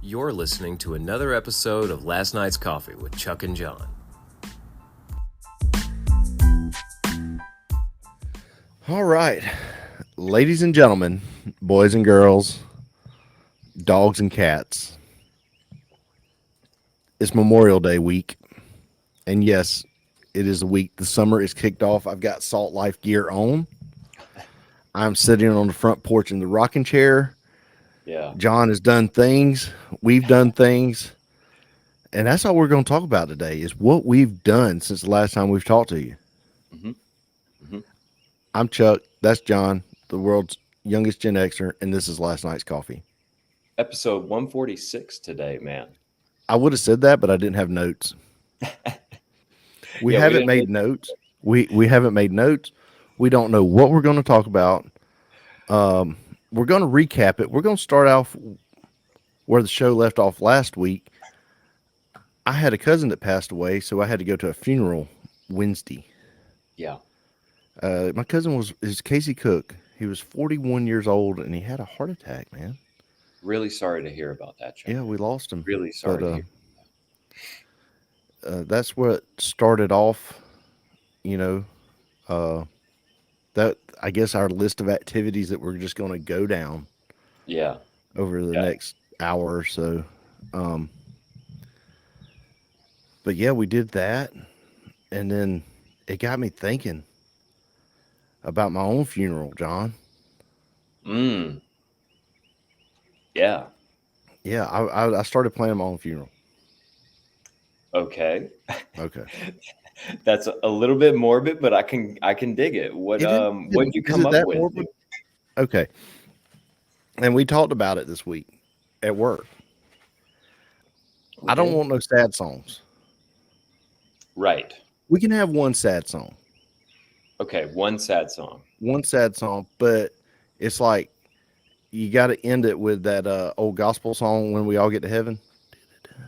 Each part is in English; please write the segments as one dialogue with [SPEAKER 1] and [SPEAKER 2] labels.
[SPEAKER 1] You're listening to another episode of Last Night's Coffee with Chuck and John.
[SPEAKER 2] All right, ladies and gentlemen, boys and girls, dogs and cats. It's Memorial Day week. And yes, it is the week the summer is kicked off. I've got Salt Life gear on. I'm sitting on the front porch in the rocking chair.
[SPEAKER 3] Yeah.
[SPEAKER 2] John has done things. We've done things. And that's all we're going to talk about today is what we've done since the last time we've talked to you.
[SPEAKER 3] Mm-hmm. Mm-hmm.
[SPEAKER 2] I'm Chuck. That's John, the world's youngest Gen Xer, and this is Last Night's Coffee.
[SPEAKER 3] Episode 146 today, man.
[SPEAKER 2] I would have said that, but I didn't have notes. We haven't made notes. We haven't made notes. We don't know what we're going to talk about. We're going to recap it. We're going to start off where the show left off last week. I had a cousin that passed away, so I had to go to a funeral Wednesday.
[SPEAKER 3] Yeah.
[SPEAKER 2] My cousin is Casey Cook. He was 41 years old, and he had a heart attack, man.
[SPEAKER 3] Really sorry to hear about that, Chuck.
[SPEAKER 2] Yeah, we lost him.
[SPEAKER 3] Really sorry to hear.
[SPEAKER 2] That's what started off, that I guess our list of activities that we're just going to go down.
[SPEAKER 3] Yeah.
[SPEAKER 2] Over the next hour or so. But yeah, we did that. And then it got me thinking about my own funeral, John.
[SPEAKER 3] Yeah.
[SPEAKER 2] Yeah, I started planning my own funeral.
[SPEAKER 3] Okay.
[SPEAKER 2] Okay.
[SPEAKER 3] That's a little bit morbid, but I can dig it. What did you come up with?
[SPEAKER 2] Morbid? Okay. And we talked about it this week at work. I don't want no sad songs.
[SPEAKER 3] Right.
[SPEAKER 2] We can have one sad song.
[SPEAKER 3] Okay, one sad song.
[SPEAKER 2] One sad song, but it's like you got to end it with that old gospel song, When We All Get to Heaven.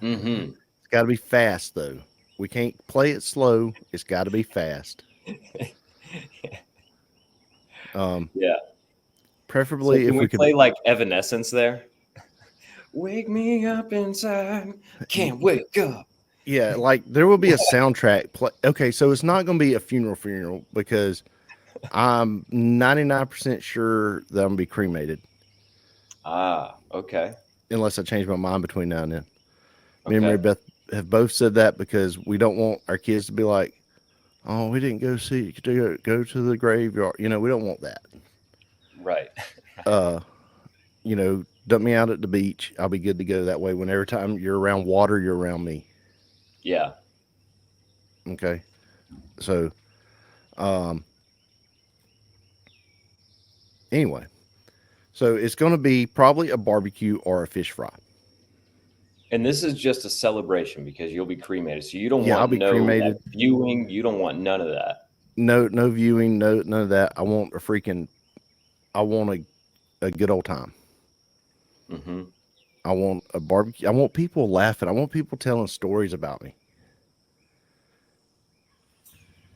[SPEAKER 3] Mm-hmm.
[SPEAKER 2] It's got to be fast, though. We can't play it slow. It's got to be fast.
[SPEAKER 3] Yeah.
[SPEAKER 2] Preferably
[SPEAKER 3] so
[SPEAKER 2] if we could
[SPEAKER 3] play like Evanescence there. Wake me up inside. Can't wake up.
[SPEAKER 2] Yeah, like there will be a soundtrack play. Okay, so it's not going to be a funeral because I'm 99% sure that I'm going to be cremated.
[SPEAKER 3] Ah, okay.
[SPEAKER 2] Unless I change my mind between now and then.
[SPEAKER 3] Okay.
[SPEAKER 2] Me and Mary Beth have both said that because we don't want our kids to be like, oh, we didn't go go to the graveyard. We don't want that.
[SPEAKER 3] Right.
[SPEAKER 2] Dump me out at the beach. I'll be good to go that way. Whenever time you're around water, you're around me.
[SPEAKER 3] Yeah.
[SPEAKER 2] Okay. So, anyway, so it's going to be probably a barbecue or a fish fry.
[SPEAKER 3] And this is just a celebration because you'll be cremated. So you don't want
[SPEAKER 2] I'll be cremated.
[SPEAKER 3] Viewing. You don't want none of that.
[SPEAKER 2] No viewing. No, none of that. I want a good old time.
[SPEAKER 3] Mm-hmm.
[SPEAKER 2] I want a barbecue. I want people laughing. I want people telling stories about me.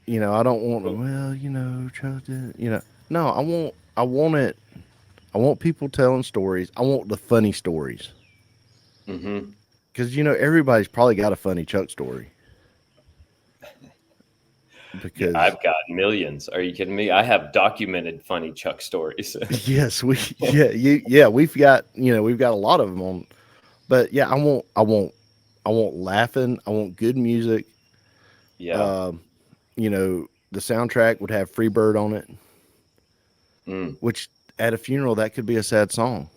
[SPEAKER 2] I don't want no, I want it. I want people telling stories. I want the funny stories.
[SPEAKER 3] Mm-hmm.
[SPEAKER 2] Because, everybody's probably got a funny Chuck story. Because
[SPEAKER 3] I've got millions. Are you kidding me? I have documented funny Chuck stories.
[SPEAKER 2] Yes, we've got, we've got a lot of them on. But yeah, I want laughing. I want good music.
[SPEAKER 3] Yeah.
[SPEAKER 2] The soundtrack would have Freebird on it. Which at a funeral, that could be a sad song.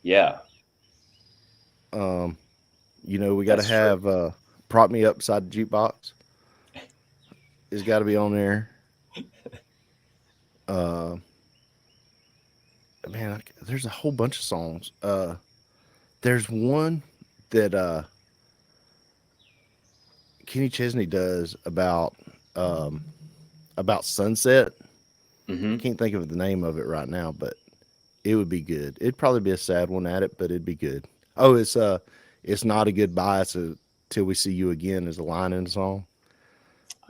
[SPEAKER 3] Yeah.
[SPEAKER 2] We got to have Prop Me Up Beside the Jukebox. It's got to be on there. Man, there's a whole bunch of songs. There's one that Kenny Chesney does about sunset.
[SPEAKER 3] Mm-hmm.
[SPEAKER 2] I can't think of the name of it right now, but it would be good. It'd probably be a sad one at it, but it'd be good. Oh, it's not a goodbye. It's till we see you again is a line in the song.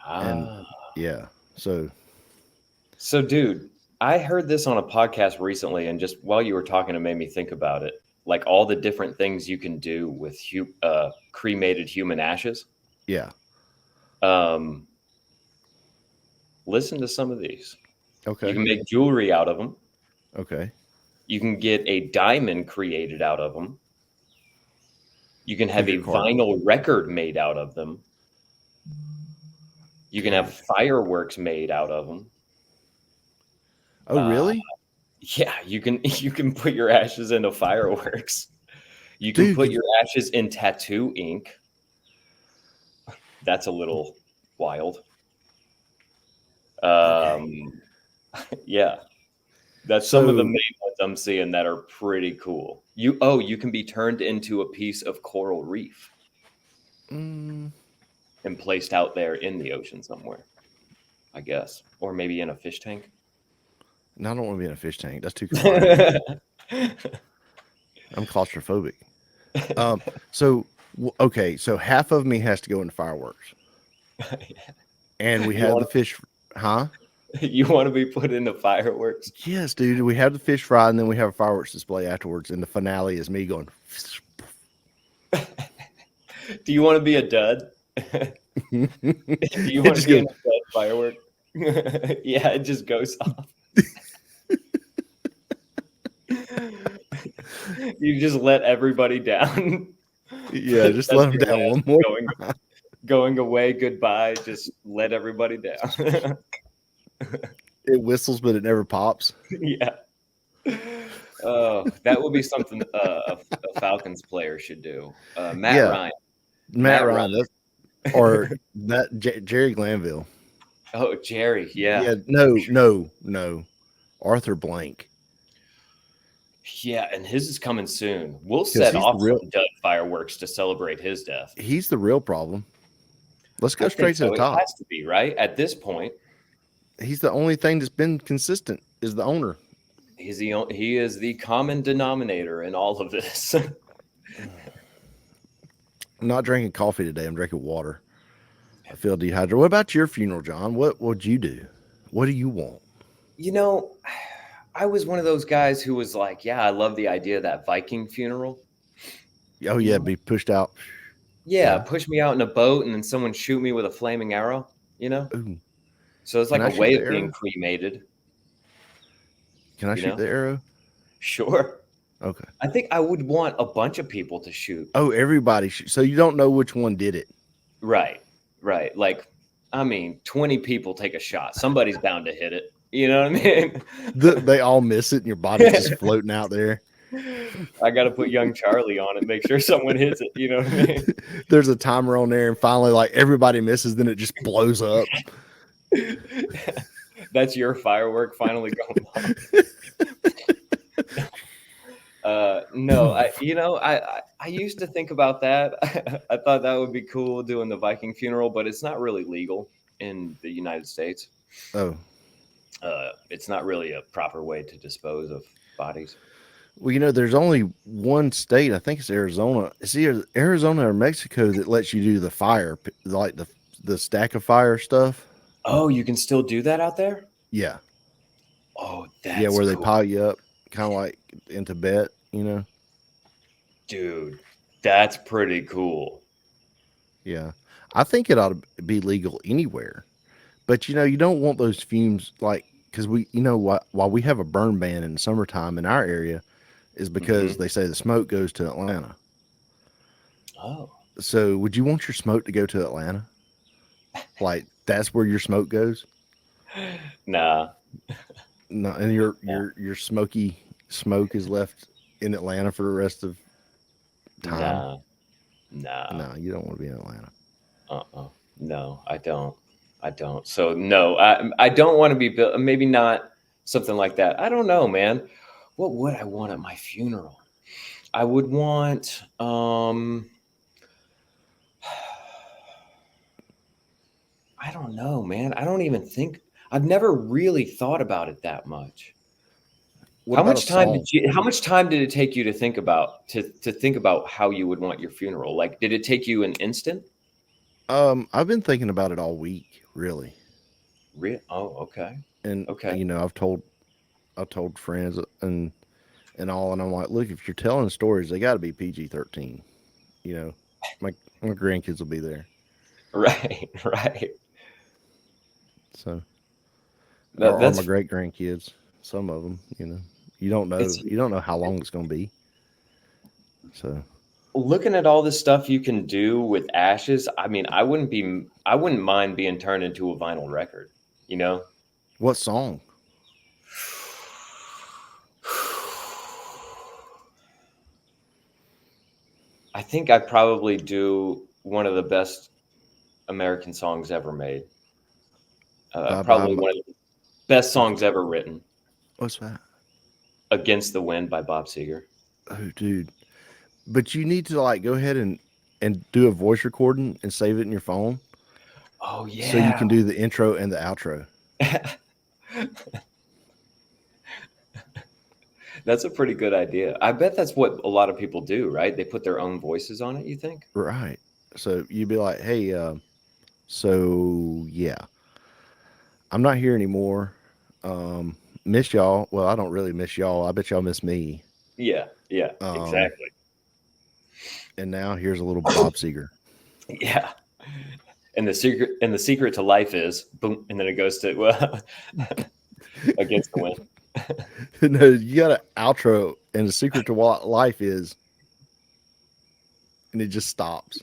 [SPEAKER 2] And yeah, so
[SPEAKER 3] dude, I heard this on a podcast recently, and just while you were talking, it made me think about it. like all the different things you can do with cremated human ashes.
[SPEAKER 2] Yeah.
[SPEAKER 3] Listen to some of these.
[SPEAKER 2] Okay.
[SPEAKER 3] You can make jewelry out of them.
[SPEAKER 2] Okay.
[SPEAKER 3] You can get a diamond created out of them. You can have a
[SPEAKER 2] Figure card.
[SPEAKER 3] vinyl record made out of them. You can have fireworks made out of them.
[SPEAKER 2] Oh, really?
[SPEAKER 3] Yeah, you can put your ashes into fireworks. You can
[SPEAKER 2] Dude,
[SPEAKER 3] put your ashes in tattoo ink. That's a little wild. Yeah. That's some of the main ones I'm seeing that are pretty cool. You can be turned into a piece of coral reef and placed out there in the ocean somewhere, I guess. Or maybe in a fish tank.
[SPEAKER 2] No, I don't want to be in a fish tank. That's too confined. I'm claustrophobic. So half of me has to go into fireworks. And we have the fish, huh?
[SPEAKER 3] You want to be put into fireworks?
[SPEAKER 2] Yes, dude. We have the fish fry, and then we have a fireworks display afterwards. And the finale is me going.
[SPEAKER 3] Do you want to be a dud? Do you want to be in a dud firework? Yeah, it just goes off. You just let everybody down.
[SPEAKER 2] Yeah, just let them down one more.
[SPEAKER 3] Going away, goodbye. Just let everybody down.
[SPEAKER 2] It whistles, but it never pops.
[SPEAKER 3] Yeah. That would be something a Falcons player should do. Matt Ryan.
[SPEAKER 2] Or that Jerry Glanville.
[SPEAKER 3] Oh, Jerry. Yeah.
[SPEAKER 2] Yeah. No. Arthur Blank.
[SPEAKER 3] Yeah, and his is coming soon. We'll set off some dud fireworks to celebrate his death.
[SPEAKER 2] He's the real problem. Let's go straight to the top.
[SPEAKER 3] It has to be, right? At this point.
[SPEAKER 2] He's the only thing that's been consistent is the owner.
[SPEAKER 3] He is the common denominator in all of this.
[SPEAKER 2] I'm not drinking coffee today. I'm drinking water. I feel dehydrated. What about your funeral, John? What would you do? What do you want?
[SPEAKER 3] I was one of those guys who was like, yeah, I love the idea of that Viking funeral.
[SPEAKER 2] Oh, yeah, be pushed out.
[SPEAKER 3] Yeah, push me out in a boat and then someone shoot me with a flaming arrow, Ooh. So it's like a way of being cremated.
[SPEAKER 2] Can I shoot the arrow?
[SPEAKER 3] Sure.
[SPEAKER 2] Okay.
[SPEAKER 3] I think I would want a bunch of people to shoot.
[SPEAKER 2] Oh, everybody. So you don't know which one did it.
[SPEAKER 3] Right. Like, 20 people take a shot. Somebody's bound to hit it. You know what I mean?
[SPEAKER 2] They all miss it and your body's just floating out there.
[SPEAKER 3] I got to put young Charlie on it, make sure someone hits it. You know what I mean?
[SPEAKER 2] There's a timer on there, and finally, like everybody misses, then it just blows up.
[SPEAKER 3] That's your firework finally going off. No, I used to think about that. I thought that would be cool doing the Viking funeral, but it's not really legal in the United States.
[SPEAKER 2] Oh.
[SPEAKER 3] It's not really a proper way to dispose of bodies.
[SPEAKER 2] Well, there's only one state, I think it's Arizona. It's either Arizona or Mexico that lets you do the fire, like the stack of fire stuff.
[SPEAKER 3] Oh, you can still do that out there?
[SPEAKER 2] Yeah.
[SPEAKER 3] Oh, that's
[SPEAKER 2] where
[SPEAKER 3] cool.
[SPEAKER 2] They pile you up, kind of like in Tibet,
[SPEAKER 3] Dude, that's pretty cool.
[SPEAKER 2] Yeah. I think it ought to be legal anywhere. But, you don't want those fumes, like, because while we have a burn ban in the summertime in our area is because they say the smoke goes to Atlanta.
[SPEAKER 3] Oh.
[SPEAKER 2] So would you want your smoke to go to Atlanta? Like, that's where your smoke goes?
[SPEAKER 3] Nah.
[SPEAKER 2] No, and your smoky smoke is left in Atlanta for the rest of time?
[SPEAKER 3] Nah.
[SPEAKER 2] No, you don't want to be in Atlanta.
[SPEAKER 3] No, I don't. So no, I don't want to be built. Maybe not something like that. I don't know, man. What would I want at my funeral? I would want. I don't know, man. I don't even think. I've never really thought about it that much. How much time did it take you to think about how you would want your funeral? Like, did it take you an instant?
[SPEAKER 2] I've been thinking about it all week, really.
[SPEAKER 3] Oh, okay.
[SPEAKER 2] And
[SPEAKER 3] okay.
[SPEAKER 2] I've told friends, and and all. And I'm like, look, if you're telling stories, they got to be PG-13. You know, my grandkids will be there.
[SPEAKER 3] Right, right.
[SPEAKER 2] So, or my
[SPEAKER 3] That's
[SPEAKER 2] great grandkids, some of them. You know, you don't
[SPEAKER 3] it's
[SPEAKER 2] know how long it's going to be. So,
[SPEAKER 3] looking at all this stuff you can do with ashes. I mean, I wouldn't mind being turned into a vinyl record, you know?
[SPEAKER 2] what song?
[SPEAKER 3] I think I'd probably do one of the best American songs ever made.
[SPEAKER 2] Bye bye.
[SPEAKER 3] Probably one of the best songs ever written.
[SPEAKER 2] What's that?
[SPEAKER 3] Against the Wind by Bob Seger.
[SPEAKER 2] Oh, dude. But you need to like go ahead and do a voice recording and save it in your phone
[SPEAKER 3] Oh
[SPEAKER 2] so you
[SPEAKER 3] yeah.
[SPEAKER 2] can do the intro and the outro.
[SPEAKER 3] That's a pretty good idea. I bet that's what a lot of people do, right? They put their own voices on it, you think?
[SPEAKER 2] Right. So you'd be like, hey, so yeah, I'm not here anymore. Miss y'all. Well, I don't really miss y'all. I bet y'all miss me.
[SPEAKER 3] Yeah, yeah,
[SPEAKER 2] Um,
[SPEAKER 3] exactly.
[SPEAKER 2] and now here's a little Bob Seger.
[SPEAKER 3] Yeah. And the secret to life is boom, and then it goes to well against the wind.
[SPEAKER 2] No, you got an outro, and the secret to what life is, and it just stops.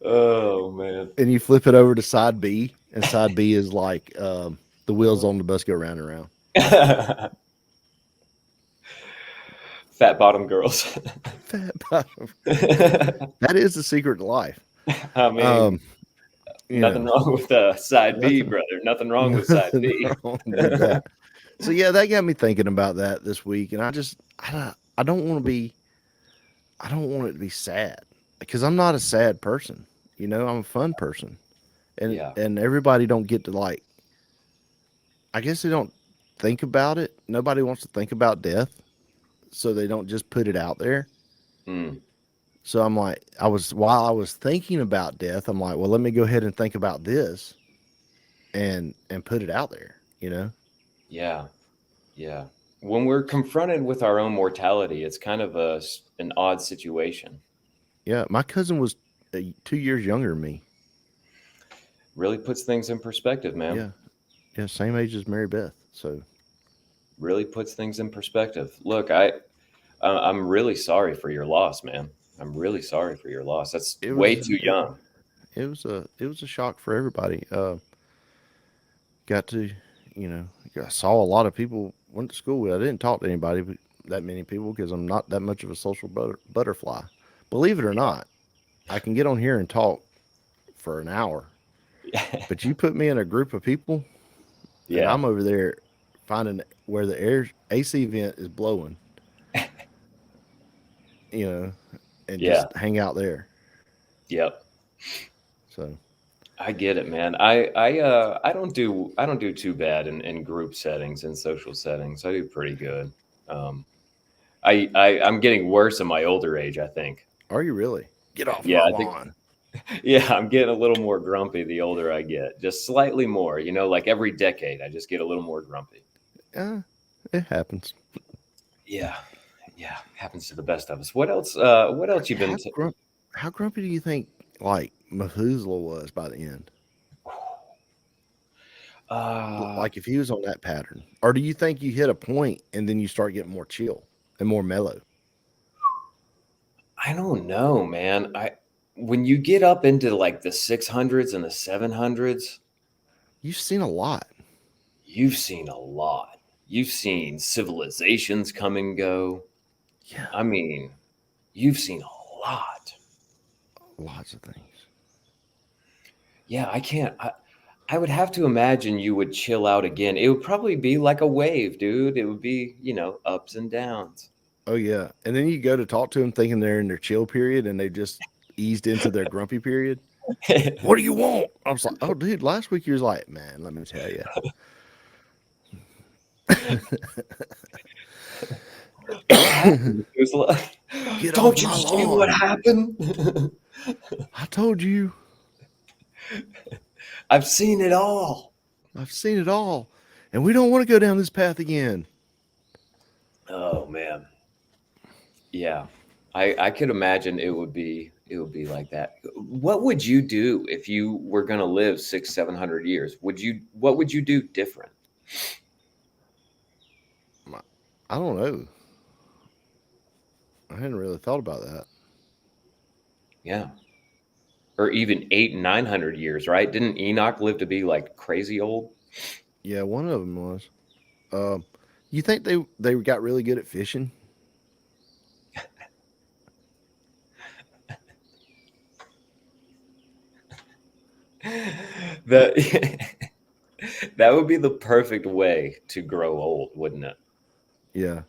[SPEAKER 3] Oh man.
[SPEAKER 2] And you flip it over to side B, and side B is like the wheels on the bus go round and round.
[SPEAKER 3] Fat bottom girls.
[SPEAKER 2] Fat bottom. That is the secret to life.
[SPEAKER 3] I mean, nothing
[SPEAKER 2] know,
[SPEAKER 3] wrong with side B,
[SPEAKER 2] nothing,
[SPEAKER 3] brother. Nothing wrong with side
[SPEAKER 2] nothing
[SPEAKER 3] B.
[SPEAKER 2] wrong with that. So yeah, that got me thinking about that this week, and I don't want to be, I don't want it to be sad because I'm not a sad person. You know, I'm a fun person, and
[SPEAKER 3] Yeah.
[SPEAKER 2] everybody don't get to like. I guess they don't think about it. Nobody wants to think about death, so they don't just put it out there.
[SPEAKER 3] Mm.
[SPEAKER 2] So I'm like, while I was thinking about death, I'm like, well, let me go ahead and think about this, and put it out there. You know.
[SPEAKER 3] Yeah. Yeah. When we're confronted with our own mortality, it's kind of an odd situation.
[SPEAKER 2] Yeah, my cousin was 2 years younger than me.
[SPEAKER 3] Really puts things in perspective, man.
[SPEAKER 2] Yeah, yeah, same age as Mary Beth. So
[SPEAKER 3] Really puts things in perspective. Look, I'm really sorry for your loss, man. I'm really sorry for your loss. That's
[SPEAKER 2] it
[SPEAKER 3] way
[SPEAKER 2] was
[SPEAKER 3] too young.
[SPEAKER 2] it was a shock for everybody. Got to, you know, I saw a lot of people went to school with. I didn't talk to anybody, but that many people because I'm not that much of a social butterfly. Believe it or not, I can get on here and talk for an hour, but you put me in a group of people, and
[SPEAKER 3] Yeah.
[SPEAKER 2] I'm over there finding where the air AC vent is blowing, you know, and
[SPEAKER 3] Yeah.
[SPEAKER 2] just hang out there.
[SPEAKER 3] Yep.
[SPEAKER 2] So
[SPEAKER 3] I get it, man. I don't do too bad in group settings and social settings. I do pretty good. Um, I'm getting worse in my older age, I think.
[SPEAKER 2] are you really? Get off
[SPEAKER 3] Yeah,
[SPEAKER 2] my
[SPEAKER 3] I think
[SPEAKER 2] lawn.
[SPEAKER 3] yeah, I'm getting a little more grumpy the older I get. Just slightly more, like every decade I just get a little more grumpy.
[SPEAKER 2] It happens.
[SPEAKER 3] Yeah. Yeah, happens to the best of us. What else you been
[SPEAKER 2] How how grumpy do you think like Methuselah was by the end?
[SPEAKER 3] uh
[SPEAKER 2] Like if he was on that pattern, or do you think you hit a point and then you start getting more chill and more mellow?
[SPEAKER 3] I don't know, man. I When you get up into like the 600s and the 700s,
[SPEAKER 2] You've seen a lot.
[SPEAKER 3] you've seen a lot. You've seen civilizations come and go.
[SPEAKER 2] Yeah,
[SPEAKER 3] I mean, you've seen a lot.
[SPEAKER 2] lots of things.
[SPEAKER 3] Yeah, I would have to imagine you would chill out again. It would probably be like a wave, dude. It would be, ups and downs.
[SPEAKER 2] Oh yeah, and then you go to talk to them thinking they're in their chill period and they just eased into their grumpy period. What do you want? I was like, oh dude, last week you was like, man, let me tell you.
[SPEAKER 3] What happened? It was like,
[SPEAKER 2] Get off
[SPEAKER 3] don't you
[SPEAKER 2] my
[SPEAKER 3] see what
[SPEAKER 2] lawn.
[SPEAKER 3] happened?
[SPEAKER 2] I told you.
[SPEAKER 3] I've seen it all.
[SPEAKER 2] I've seen it all. and we don't want to go down this path again.
[SPEAKER 3] Oh man. Yeah. I could imagine it would be like that. What would you do if you were gonna live 600-700 years? What would you do different?
[SPEAKER 2] I don't know. I hadn't really thought about that.
[SPEAKER 3] Yeah. Or even 800-900 years, right? Didn't Enoch live to be like crazy old?
[SPEAKER 2] Yeah, one of them was. You think they got really good at fishing?
[SPEAKER 3] That that would be the perfect way to grow old, wouldn't it?
[SPEAKER 2] Yeah,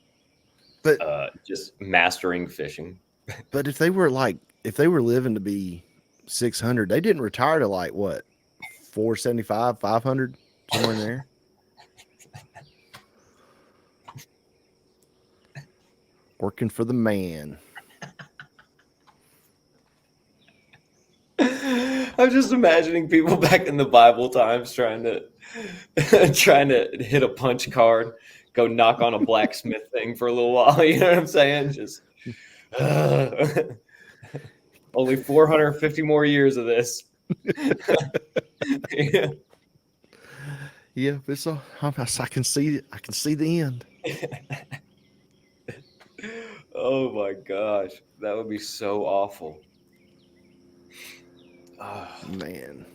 [SPEAKER 2] but
[SPEAKER 3] Just mastering fishing.
[SPEAKER 2] but if they were living to be 600, they didn't retire to like what 475, 500, somewhere in there. Working for the man.
[SPEAKER 3] I'm just imagining people back in the Bible times trying to hit a punch card, go knock on a blacksmith thing for a little while. You know what I'm saying? Just only 450 more years of this. Yeah.
[SPEAKER 2] Yeah, it's I can see it. I can see the end.
[SPEAKER 3] Oh my gosh, that would be so awful.
[SPEAKER 2] Man.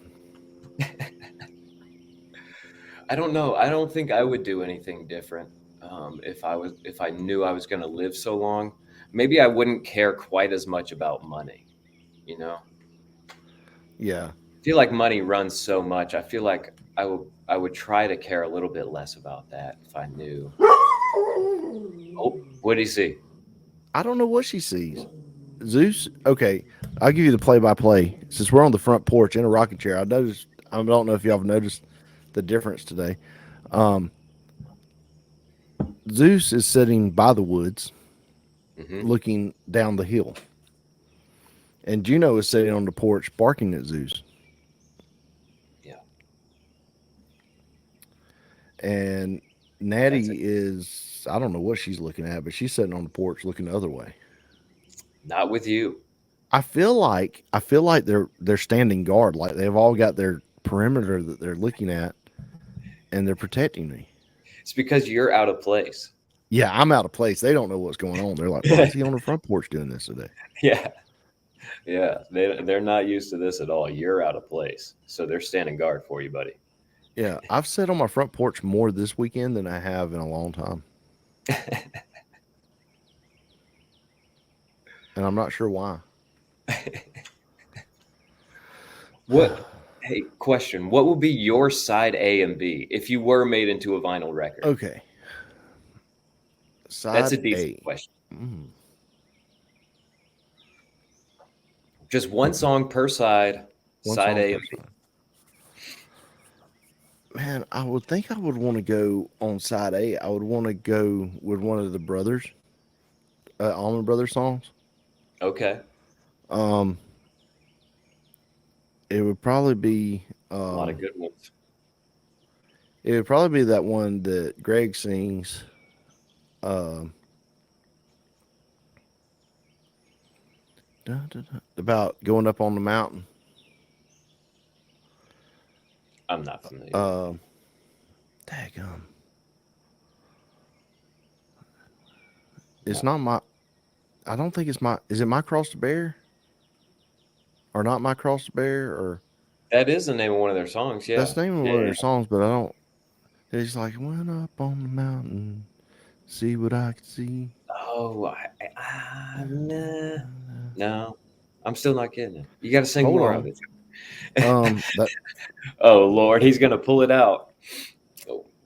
[SPEAKER 3] I don't know. I don't think I would do anything different if I knew I was going to live so long. Maybe I wouldn't care quite as much about money. You know,
[SPEAKER 2] Yeah.
[SPEAKER 3] I feel like money runs so much. I feel like I would try to care a little bit less about that if I knew. Oh, what do you see?
[SPEAKER 2] I don't know what she sees. Zeus. Okay, I'll give you the play-by-play. Since we're on the front porch in a rocking chair, I don't know if y'all have noticed the difference today. Zeus is sitting by the woods, looking down the hill, and Juno is sitting on the porch barking at Zeus.
[SPEAKER 3] Yeah.
[SPEAKER 2] And Natty is, I don't know what she's looking at, but she's sitting on the porch looking the other way.
[SPEAKER 3] Not with you.
[SPEAKER 2] I feel like they're standing guard, like they've all got their perimeter that they're looking at, and they're protecting me.
[SPEAKER 3] It's because you're out of place.
[SPEAKER 2] Yeah, I'm out of place. They don't know what's going on. They're like, why is he on the front porch doing this today?
[SPEAKER 3] Yeah. Yeah. They're not used to this at all. You're out of place. So they're standing guard for you, buddy.
[SPEAKER 2] Yeah, I've sat on my front porch more this weekend than I have in a long time. And I'm not sure why.
[SPEAKER 3] Hey, question. What would be your side A and B if you were made into a vinyl record?
[SPEAKER 2] Okay.
[SPEAKER 3] That's a decent question. Just one song per side, side A and B.
[SPEAKER 2] Man, I would think I would want to go on side A. I would want to go with one of the brothers, Allman Brothers songs.
[SPEAKER 3] Okay.
[SPEAKER 2] It would probably be
[SPEAKER 3] a lot of good ones.
[SPEAKER 2] It would probably be that one that Greg sings. About going up on the mountain.
[SPEAKER 3] I'm not familiar.
[SPEAKER 2] Daggum. It's not my. I don't think it's my. Is it My Cross to Bear? Or not My Cross to Bear? Or
[SPEAKER 3] that is the name of one of their songs. Yeah,
[SPEAKER 2] that's the name of one of their songs, but I don't. It's like went up on the mountain, see what I could see.
[SPEAKER 3] Oh, no, I'm still not getting it. You got to sing more of it. Oh Lord, he's gonna pull it out.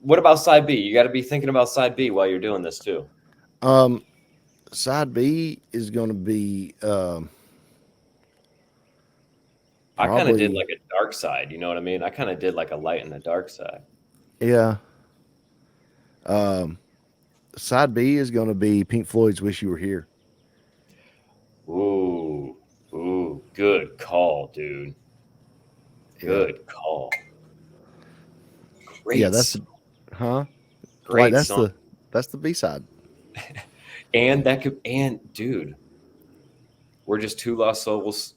[SPEAKER 3] What about side B? You got to be thinking about side B while you're doing this too.
[SPEAKER 2] Side B is going to be.
[SPEAKER 3] I kind of did like a dark side. You know what I mean? I kind of did like a light and a dark side.
[SPEAKER 2] Yeah. Side B is going to be Pink Floyd's "Wish You Were Here."
[SPEAKER 3] Ooh, good call, dude. Good call. Great.
[SPEAKER 2] Yeah, Huh? Like
[SPEAKER 3] Great song.
[SPEAKER 2] that's the B-side.
[SPEAKER 3] And dude, we're just two lost souls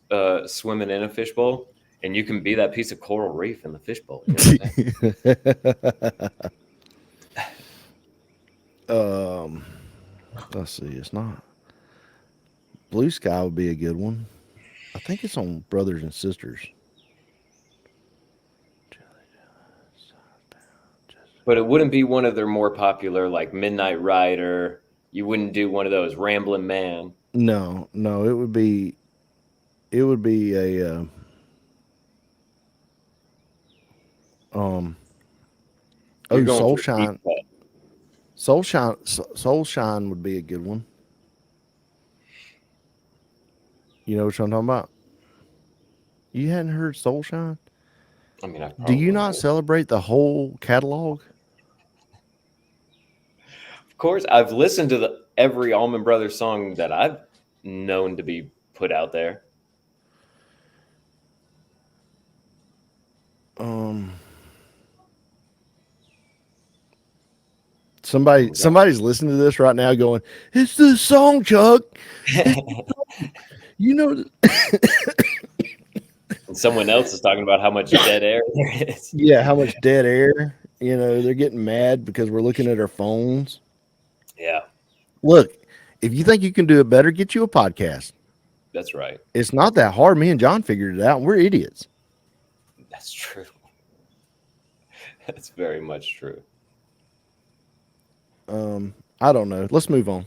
[SPEAKER 3] swimming in a fishbowl, and you can be that piece of coral reef in the fishbowl. You know what I'm saying?
[SPEAKER 2] Let's see. It's not Blue Sky would be a good one. I think it's on Brothers and Sisters.
[SPEAKER 3] But it wouldn't be one of their more popular, like Midnight Rider. You wouldn't do one of those Ramblin' Man.
[SPEAKER 2] No, it would be a
[SPEAKER 3] You're going
[SPEAKER 2] Soul
[SPEAKER 3] for a deep
[SPEAKER 2] Shine. Soul Shine would be a good one. You know what I'm talking about? You hadn't heard Soul Shine?
[SPEAKER 3] I mean, I
[SPEAKER 2] Do you
[SPEAKER 3] probably
[SPEAKER 2] not
[SPEAKER 3] would.
[SPEAKER 2] celebrate the whole catalog?
[SPEAKER 3] Of course, I've listened to every Allman Brothers song that I've known to be put out there.
[SPEAKER 2] Somebody's listening to this right now going, "It's the song, Chuck." You know,
[SPEAKER 3] And someone else is talking about how much dead air there is.
[SPEAKER 2] yeah, how much dead air. You know, they're getting mad because we're looking at our phones.
[SPEAKER 3] Yeah,
[SPEAKER 2] Look, if you think you can do it better, get you a podcast.
[SPEAKER 3] that's right.
[SPEAKER 2] It's not that hard. Me and John figured it out, and we're idiots.
[SPEAKER 3] That's true. That's very much true.
[SPEAKER 2] I don't know. Let's move on.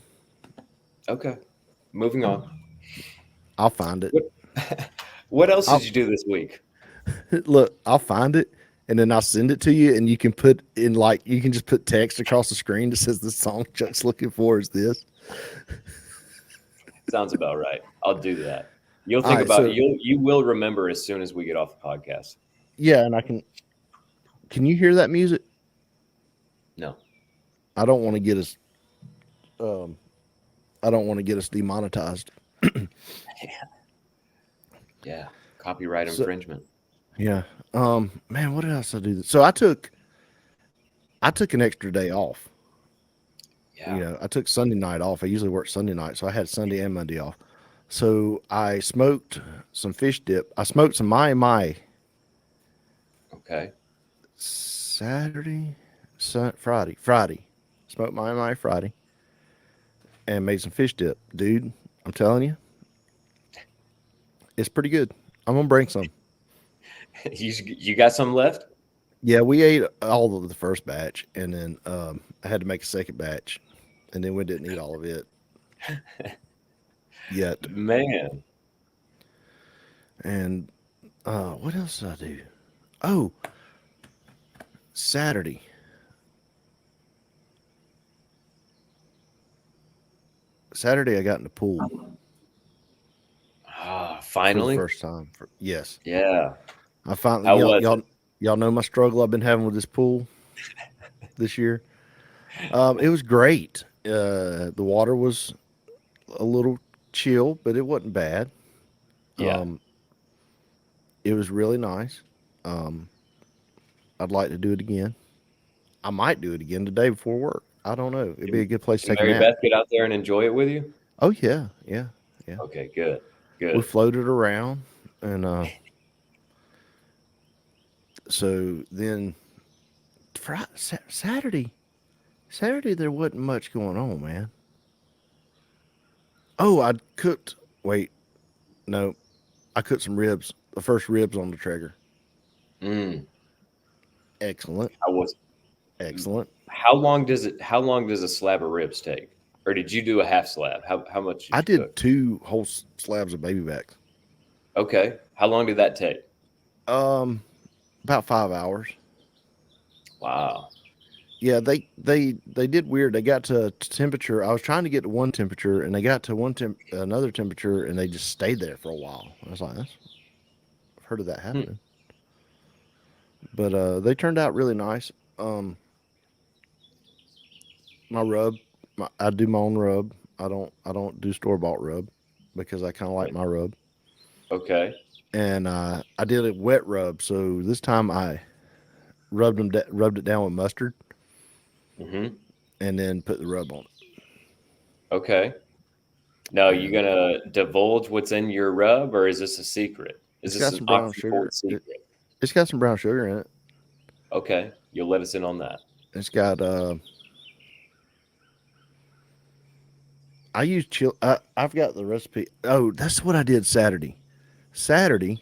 [SPEAKER 3] Okay, moving on.
[SPEAKER 2] I'll find it.
[SPEAKER 3] What else did you do this week?
[SPEAKER 2] Look, I'll find it, and then I'll send it to you, and you can put in you can just put text across the screen that says the song Chuck's looking for is this.
[SPEAKER 3] Sounds about right. I'll do that. You'll
[SPEAKER 2] All
[SPEAKER 3] think
[SPEAKER 2] right,
[SPEAKER 3] about
[SPEAKER 2] so-
[SPEAKER 3] you will remember as soon as we get off the podcast.
[SPEAKER 2] Yeah, and I can. Can you hear that music?
[SPEAKER 3] No.
[SPEAKER 2] I don't want to get us. I don't want to get us demonetized.
[SPEAKER 3] Yeah. Copyright infringement.
[SPEAKER 2] Yeah. Man, what else did I do? So I took an extra day off.
[SPEAKER 3] Yeah.
[SPEAKER 2] You know, I took Sunday night off. I usually work Sunday night, so I had Sunday and Monday off. So I smoked some fish dip. I smoked some mai.
[SPEAKER 3] Okay.
[SPEAKER 2] Friday. Smoked mai Friday. And made some fish dip. Dude, I'm telling you, it's pretty good. I'm going to bring some.
[SPEAKER 3] You got some left?
[SPEAKER 2] Yeah, we ate all of the first batch, and then I had to make a second batch, and then we didn't eat all of it yet.
[SPEAKER 3] Man.
[SPEAKER 2] And what else did I do? Oh, Saturday. Saturday, I got in the pool for
[SPEAKER 3] Finally.
[SPEAKER 2] the first time. Yes,
[SPEAKER 3] Yeah.
[SPEAKER 2] I finally.
[SPEAKER 3] How was
[SPEAKER 2] Y'all know my struggle I've been having with this pool this year. It was great. The water was a little chill, but it wasn't bad.
[SPEAKER 3] Yeah.
[SPEAKER 2] It was really nice. I'd like to do it again. I might do it again today before work. I don't know. It'd be a good place to
[SPEAKER 3] Can
[SPEAKER 2] take a
[SPEAKER 3] Mary
[SPEAKER 2] nap.
[SPEAKER 3] Beth get out there and enjoy it with you?
[SPEAKER 2] Oh yeah.
[SPEAKER 3] Okay, good.
[SPEAKER 2] We
[SPEAKER 3] Good.
[SPEAKER 2] floated around, and so then Saturday there wasn't much going on, man. Oh, I cooked. Wait, no, I cooked some ribs. The first ribs on the Traeger. Excellent.
[SPEAKER 3] How was
[SPEAKER 2] Excellent.
[SPEAKER 3] how long does a slab of ribs take? Or did you do a half slab? How much
[SPEAKER 2] I
[SPEAKER 3] you
[SPEAKER 2] did
[SPEAKER 3] cook?
[SPEAKER 2] 2 whole slabs of baby backs.
[SPEAKER 3] Okay. How long did that take?
[SPEAKER 2] About 5 hours.
[SPEAKER 3] Wow.
[SPEAKER 2] Yeah, they did weird. They got to temperature. I was trying to get to one temperature, and they got to another temperature, and they just stayed there for a while. I was like, I've heard of that happening. But they turned out really nice. My rub, I do my own rub. I don't do store-bought rub because I kind of like my rub.
[SPEAKER 3] Okay.
[SPEAKER 2] And I did a wet rub. So this time I rubbed it down with mustard,
[SPEAKER 3] Mm-hmm.
[SPEAKER 2] and then put the rub on it.
[SPEAKER 3] Okay. Now, are you
[SPEAKER 2] And
[SPEAKER 3] gonna divulge what's in your rub, or is this a secret? Is
[SPEAKER 2] it's
[SPEAKER 3] this
[SPEAKER 2] got
[SPEAKER 3] an
[SPEAKER 2] some brown
[SPEAKER 3] oxymoron
[SPEAKER 2] sugar.
[SPEAKER 3] secret?
[SPEAKER 2] It's got some brown sugar in it.
[SPEAKER 3] Okay, you'll let us in on that.
[SPEAKER 2] It's got I use chill. I've got the recipe. Oh, that's what I did Saturday. Saturday,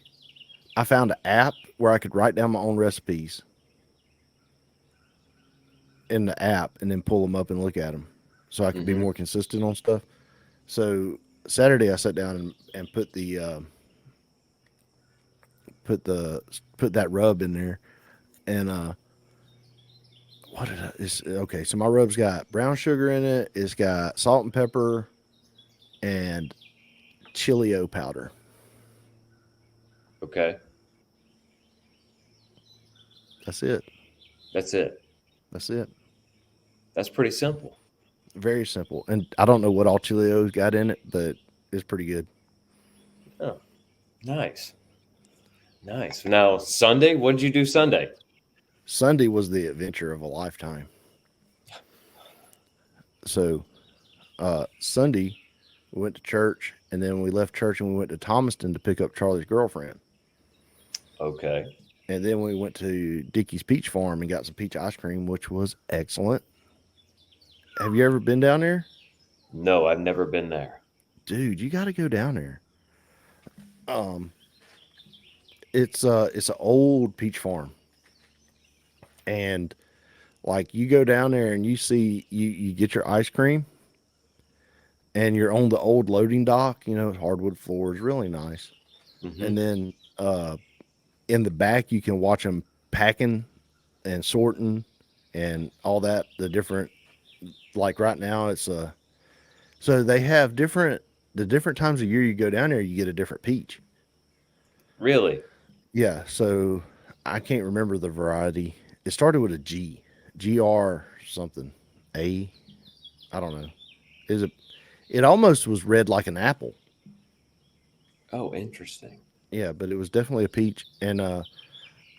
[SPEAKER 2] I found an app where I could write down my own recipes in the app and then pull them up and look at them, so I could be
[SPEAKER 3] Mm-hmm.
[SPEAKER 2] more consistent on stuff. So Saturday, I sat down and put the put that rub in there, and what did I? It's, okay, so my rub's got brown sugar in it. It's got salt and pepper and chili powder.
[SPEAKER 3] Okay,
[SPEAKER 2] That's it.
[SPEAKER 3] that's it.
[SPEAKER 2] That's it.
[SPEAKER 3] That's pretty simple.
[SPEAKER 2] Very simple. And I don't know what all chili got in it, but it's pretty good.
[SPEAKER 3] Oh, nice, nice. Now, Sunday, what did you do Sunday?
[SPEAKER 2] Sunday was the adventure of a lifetime. So Sunday, we went to church, and then we left church and we went to Thomaston to pick up Charlie's girlfriend.
[SPEAKER 3] Okay.
[SPEAKER 2] And then we went to Dickie's Peach Farm and got some peach ice cream, which was excellent. Have you ever been down there?
[SPEAKER 3] No, I've never been there.
[SPEAKER 2] Dude, you got to go down there. Um, it's an old peach farm, and like you go down there and you see you get your ice cream, and you're on the old loading dock. You know, hardwood floors, really nice.
[SPEAKER 3] Mm-hmm.
[SPEAKER 2] And then in the back, you can watch them packing and sorting and all that. The different, like right now, so they have the different times of year you go down there, you get a different peach.
[SPEAKER 3] Really?
[SPEAKER 2] Yeah, so I can't remember the variety. It started with a G, GR something, A. I don't know. Is it? It almost was red like an apple.
[SPEAKER 3] Oh, interesting.
[SPEAKER 2] Yeah, but it was definitely a peach, and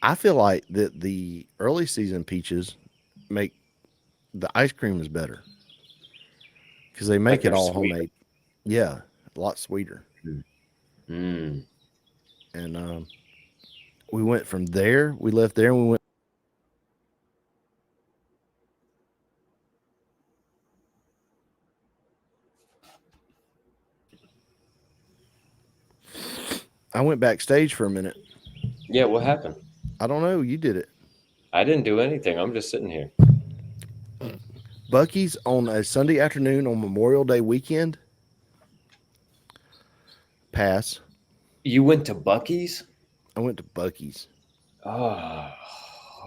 [SPEAKER 2] I feel like that the early season peaches make the ice cream is better because they
[SPEAKER 3] Like
[SPEAKER 2] make it
[SPEAKER 3] they're
[SPEAKER 2] all
[SPEAKER 3] sweet.
[SPEAKER 2] homemade. Yeah, a lot sweeter.
[SPEAKER 3] Mm.
[SPEAKER 2] And we went from there. We left there and we went. I went backstage for a minute.
[SPEAKER 3] Yeah, what happened?
[SPEAKER 2] I don't know. You did it.
[SPEAKER 3] I didn't do anything. I'm just sitting here.
[SPEAKER 2] Bucky's on a Sunday afternoon on Memorial Day weekend. Pass.
[SPEAKER 3] You went to Bucky's?
[SPEAKER 2] I went to Bucky's
[SPEAKER 3] Oh,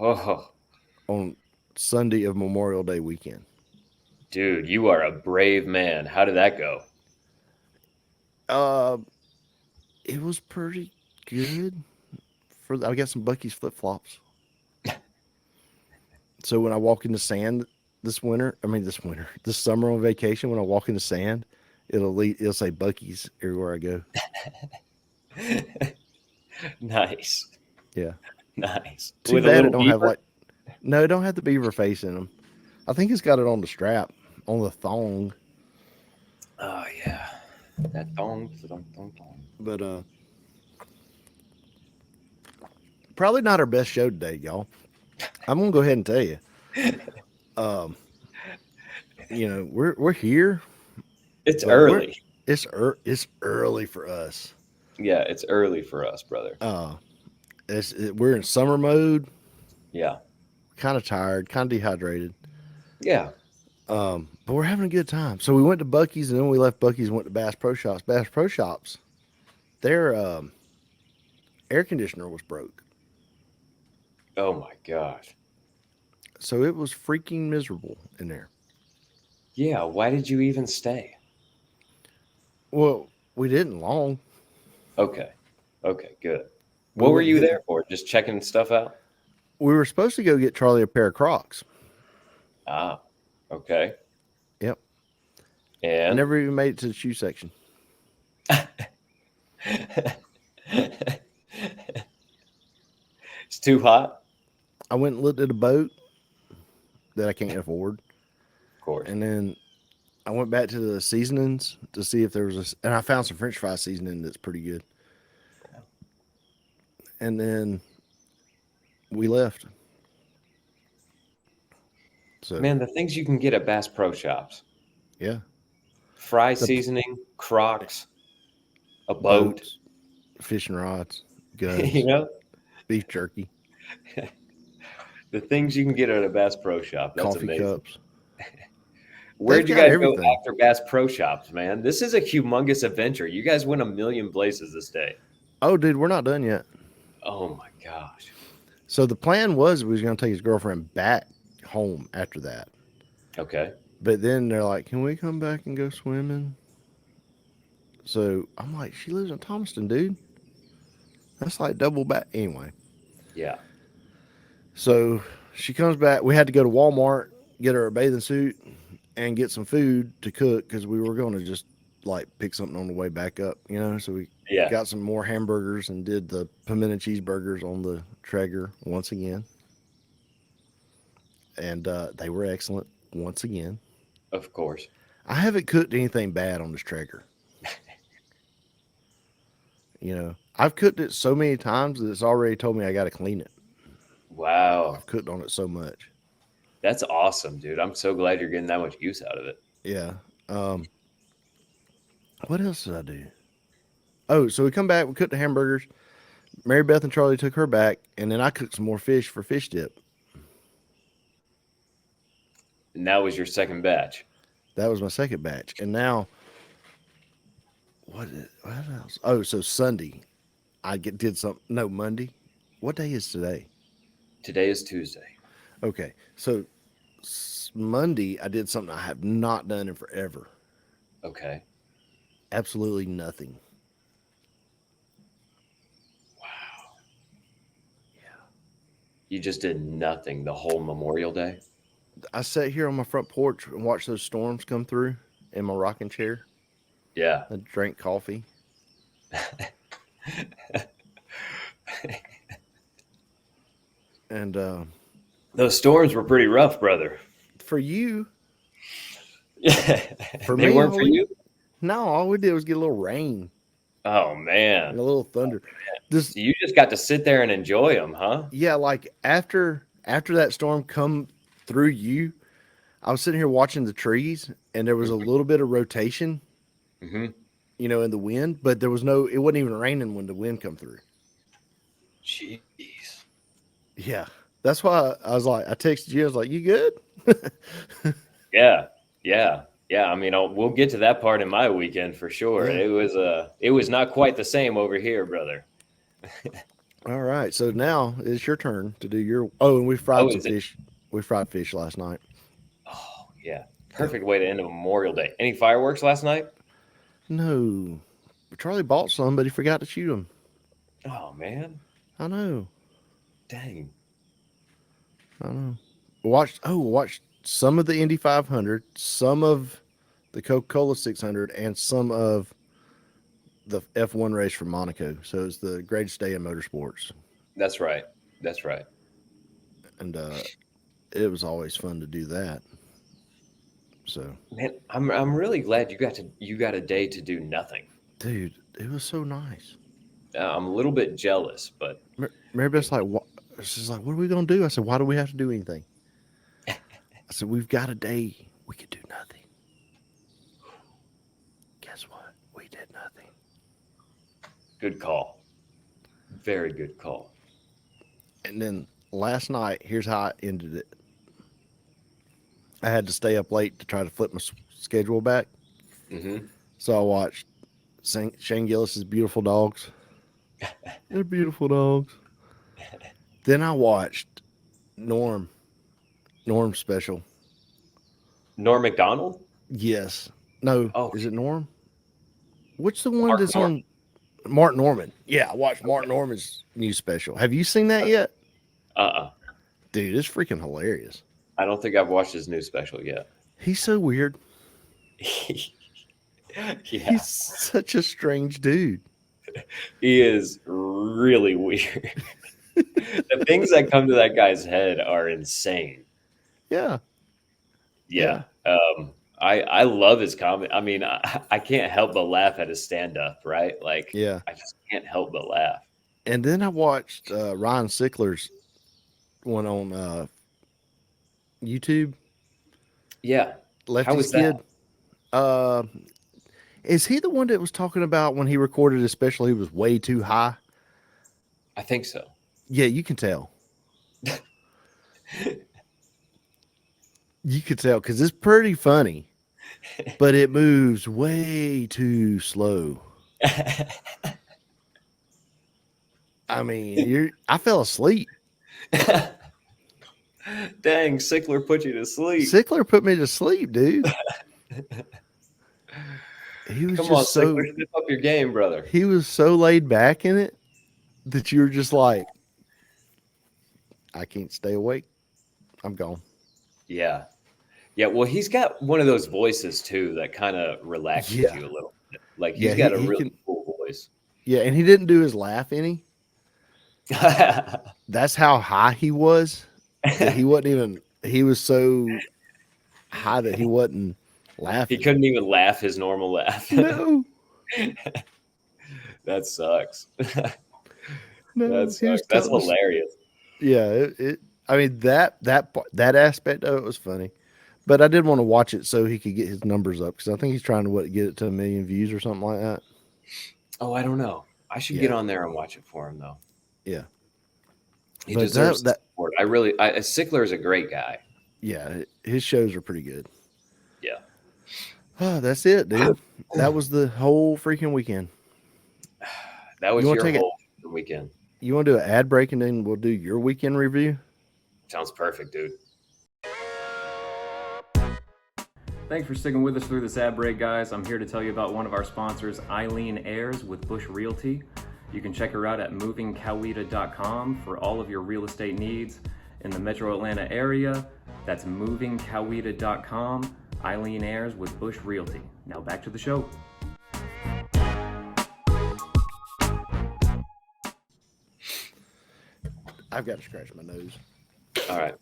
[SPEAKER 3] oh,
[SPEAKER 2] on Sunday of Memorial Day weekend.
[SPEAKER 3] dude, you are a brave man. How did that go?
[SPEAKER 2] Uh, it was pretty good. I got some Bucky's flip flops. So when I walk in the sand this summer on vacation, when I walk in the sand, it'll say Bucky's everywhere I go.
[SPEAKER 3] Nice,
[SPEAKER 2] Yeah.
[SPEAKER 3] nice.
[SPEAKER 2] Too
[SPEAKER 3] With a
[SPEAKER 2] bad it
[SPEAKER 3] little
[SPEAKER 2] don't have
[SPEAKER 3] beaver?
[SPEAKER 2] no, it don't have the beaver face in them. I think it's got it on the strap, on the thong.
[SPEAKER 3] Oh yeah, that thong, thong, thong, thong.
[SPEAKER 2] But probably not our best show today, y'all. I'm gonna go ahead and tell you. Um, we're here,
[SPEAKER 3] It's
[SPEAKER 2] but
[SPEAKER 3] early.
[SPEAKER 2] it's early for us.
[SPEAKER 3] Yeah, it's early for us, brother.
[SPEAKER 2] We're in summer mode,
[SPEAKER 3] Yeah,
[SPEAKER 2] kind of tired, kind of dehydrated.
[SPEAKER 3] yeah.
[SPEAKER 2] But we're having a good time. So we went to Bucky's and then we left Bucky's and went to Bass Pro Shops. Bass Pro Shops, their air conditioner was broke.
[SPEAKER 3] Oh my gosh.
[SPEAKER 2] So it was freaking miserable in there.
[SPEAKER 3] Yeah, why did you even stay?
[SPEAKER 2] Well, we didn't long.
[SPEAKER 3] Okay, okay, good.
[SPEAKER 2] We
[SPEAKER 3] What were
[SPEAKER 2] went and
[SPEAKER 3] you there for? Just checking stuff out?
[SPEAKER 2] we were supposed to go get Charlie a pair of Crocs.
[SPEAKER 3] Ah, okay.
[SPEAKER 2] Yep. I
[SPEAKER 3] And
[SPEAKER 2] never even made it to the shoe section.
[SPEAKER 3] it's too hot.
[SPEAKER 2] I went and looked at a boat. that I can't afford.
[SPEAKER 3] Of course.
[SPEAKER 2] And then I went back to the seasonings to see if there was and I found some French fry seasoning that's pretty good. And then we left. So
[SPEAKER 3] Man, the things you can get at Bass Pro Shops.
[SPEAKER 2] yeah,
[SPEAKER 3] Fry
[SPEAKER 2] the
[SPEAKER 3] seasoning, Crocs, a boat.
[SPEAKER 2] boats, fishing rods,
[SPEAKER 3] You
[SPEAKER 2] guns,
[SPEAKER 3] know,
[SPEAKER 2] beef jerky,
[SPEAKER 3] the things you can get at a Bass Pro Shop. That's
[SPEAKER 2] coffee
[SPEAKER 3] amazing.
[SPEAKER 2] cups.
[SPEAKER 3] Where'd you
[SPEAKER 2] got
[SPEAKER 3] guys go
[SPEAKER 2] everything.
[SPEAKER 3] after Bass Pro Shops, man? This is a humongous adventure. You guys went a million places this day.
[SPEAKER 2] Oh, dude, we're not done yet.
[SPEAKER 3] Oh my gosh.
[SPEAKER 2] So the plan was we was going to take his girlfriend back home after that.
[SPEAKER 3] Okay.
[SPEAKER 2] But then they're like, "Can we come back and go swimming?" So I'm like, "She lives in Thomaston, dude. That's like double back." Anyway,
[SPEAKER 3] Yeah.
[SPEAKER 2] so she comes back. We had to go to Walmart, get her a bathing suit, and get some food to cook because we were going to just like pick something on the way back up, you know. So we got some more hamburgers and did the pimento cheeseburgers on the Traeger once again. And they were excellent once again.
[SPEAKER 3] Of course.
[SPEAKER 2] I haven't cooked anything bad on this Traeger. You know, I've cooked it so many times that it's already told me I got to clean it.
[SPEAKER 3] Wow.
[SPEAKER 2] I've cooked on it so much.
[SPEAKER 3] That's awesome, dude. I'm so glad you're getting that much use out of it.
[SPEAKER 2] Yeah. What else did I do? Oh, so we come back, we cooked the hamburgers. Mary Beth and Charlie took her back, and then I cooked some more fish for fish dip.
[SPEAKER 3] And that was your second batch.
[SPEAKER 2] That was my second batch. And now, what else? Oh, so Sunday, did something. No, Monday. What day is today?
[SPEAKER 3] Today is Tuesday.
[SPEAKER 2] Okay, so Monday, I did something I have not done in forever.
[SPEAKER 3] Okay.
[SPEAKER 2] Absolutely nothing.
[SPEAKER 3] Wow. Yeah. You just did nothing the whole Memorial Day?
[SPEAKER 2] I sat here on my front porch and watched those storms come through in my rocking chair.
[SPEAKER 3] Yeah.
[SPEAKER 2] I drank coffee. And
[SPEAKER 3] those storms were pretty rough, brother.
[SPEAKER 2] For you.
[SPEAKER 3] For me, weren't for you?
[SPEAKER 2] No, all we did was get a little rain.
[SPEAKER 3] Oh, man.
[SPEAKER 2] And a little thunder.
[SPEAKER 3] So you just got to sit there and enjoy them, huh?
[SPEAKER 2] Yeah, like after that storm come through you, I was sitting here watching the trees, and there was a little bit of rotation, you know, in the wind, but it wasn't even raining when the wind come through.
[SPEAKER 3] Jeez.
[SPEAKER 2] Yeah. That's why I was like, I texted you, I was like, you good?
[SPEAKER 3] Yeah. I mean, we'll get to that part in my weekend for sure. Yeah. It was not quite the same over here, brother.
[SPEAKER 2] All right. So now it's your turn to do your, and we fried some fish. We fried fish last night.
[SPEAKER 3] Oh, yeah. Perfect way to end a Memorial Day. Any fireworks last night?
[SPEAKER 2] No. Charlie bought some, but he forgot to shoot them.
[SPEAKER 3] Oh, man.
[SPEAKER 2] I know.
[SPEAKER 3] Dang.
[SPEAKER 2] I know. Watched some of the Indy 500, some of the Coca-Cola 600, and some of the F1 race from Monaco. So it's the greatest day in motorsports.
[SPEAKER 3] That's right.
[SPEAKER 2] And it was always fun to do that. So,
[SPEAKER 3] man, I'm really glad you got a day to do nothing.
[SPEAKER 2] Dude, it was so nice.
[SPEAKER 3] I'm a little bit jealous, but
[SPEAKER 2] Mary Beth's like, what? She's like, what are we gonna do? I said, why do we have to do anything? I said, we've got a day. We could do nothing. Guess what? We did nothing.
[SPEAKER 3] Good call. Very good call.
[SPEAKER 2] And then last night, here's how I ended it. I had to stay up late to try to flip my schedule back. So I watched Shane Gillis's Beautiful Dogs. They're beautiful dogs. Then I watched Norm's special.
[SPEAKER 3] Norm Macdonald?
[SPEAKER 2] Yes. No.
[SPEAKER 3] Oh.
[SPEAKER 2] Is it Norm? What's the one that's on Mark Norman? Yeah, I watched Mark Norman's new special. Have you seen that yet?
[SPEAKER 3] Dude,
[SPEAKER 2] it's freaking hilarious.
[SPEAKER 3] I don't think I've watched his new special yet.
[SPEAKER 2] He's so weird.
[SPEAKER 3] Yeah.
[SPEAKER 2] He's such a strange dude.
[SPEAKER 3] He is really weird. The things that come to that guy's head are insane.
[SPEAKER 2] Yeah.
[SPEAKER 3] Yeah. I love his comedy. I mean, I can't help but laugh at his stand up, right? Like,
[SPEAKER 2] Yeah.
[SPEAKER 3] I just can't help but laugh.
[SPEAKER 2] And then I watched Ryan Sickler's one on YouTube.
[SPEAKER 3] Yeah. How
[SPEAKER 2] Lefty's
[SPEAKER 3] was that?
[SPEAKER 2] Kid. Uh, is he the one that was talking about when he recorded his special, he was way too high?
[SPEAKER 3] I think so.
[SPEAKER 2] Yeah, you can tell. You could tell because it's pretty funny, but it moves way too slow. I mean, I fell asleep.
[SPEAKER 3] Dang, Sickler put you to sleep.
[SPEAKER 2] Sickler put me to sleep, dude. He was
[SPEAKER 3] Come on,
[SPEAKER 2] just so
[SPEAKER 3] Sickler, step up your game, brother.
[SPEAKER 2] he was so laid back in it that you were just like, I can't stay awake. I'm gone.
[SPEAKER 3] Yeah. Yeah. Well, he's got one of those voices too that kind of relaxes
[SPEAKER 2] Yeah.
[SPEAKER 3] you a little bit. Like
[SPEAKER 2] Yeah,
[SPEAKER 3] he's got a
[SPEAKER 2] he
[SPEAKER 3] really
[SPEAKER 2] can.
[SPEAKER 3] cool voice.
[SPEAKER 2] Yeah, and he didn't do his laugh any. That's how high he was. That he wasn't even. He was so high that he wasn't
[SPEAKER 3] He
[SPEAKER 2] laughing.
[SPEAKER 3] couldn't even laugh his normal laugh.
[SPEAKER 2] No,
[SPEAKER 3] That sucks.
[SPEAKER 2] no,
[SPEAKER 3] That
[SPEAKER 2] he was
[SPEAKER 3] sucks. That's
[SPEAKER 2] telling us.
[SPEAKER 3] hilarious.
[SPEAKER 2] Yeah, I mean that aspect of it was funny, but I did want to watch it so he could get his numbers up because I think he's trying to get it to 1 million views or something like that.
[SPEAKER 3] Oh, I don't know. I should get on there and watch it for him though.
[SPEAKER 2] Yeah,
[SPEAKER 3] He
[SPEAKER 2] but
[SPEAKER 3] deserves the support. Sickler is a great guy.
[SPEAKER 2] Yeah, his shows are pretty good.
[SPEAKER 3] Yeah.
[SPEAKER 2] Oh, that's it, dude. That was the whole freaking weekend.
[SPEAKER 3] That was your whole weekend.
[SPEAKER 2] You want to do an ad break and then we'll do your weekend review?
[SPEAKER 3] Sounds perfect, dude.
[SPEAKER 4] Thanks for sticking with us through this ad break, guys. I'm here to tell you about one of our sponsors, Eileen Ayers with Bush Realty. You can check her out at movingcoweta.com for all of your real estate needs in the metro Atlanta area. That's movingcoweta.com. Eileen Ayers with Bush Realty. Now back to the show.
[SPEAKER 2] I've got to scratch my nose.
[SPEAKER 3] All right.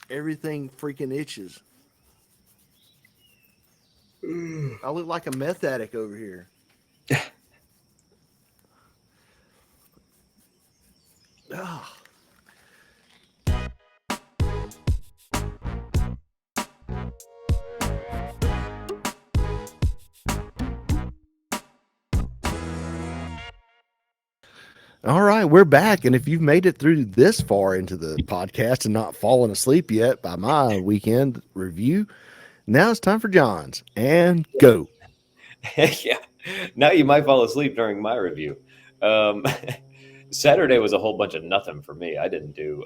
[SPEAKER 2] Everything freaking itches. I look like a meth addict over here. Oh. All right, we're back. And if you've made it through this far into the podcast and not fallen asleep yet by my weekend review, now it's time for John's. And go.
[SPEAKER 3] Yeah. Now you might fall asleep during my review. Saturday was a whole bunch of nothing for me. I didn't do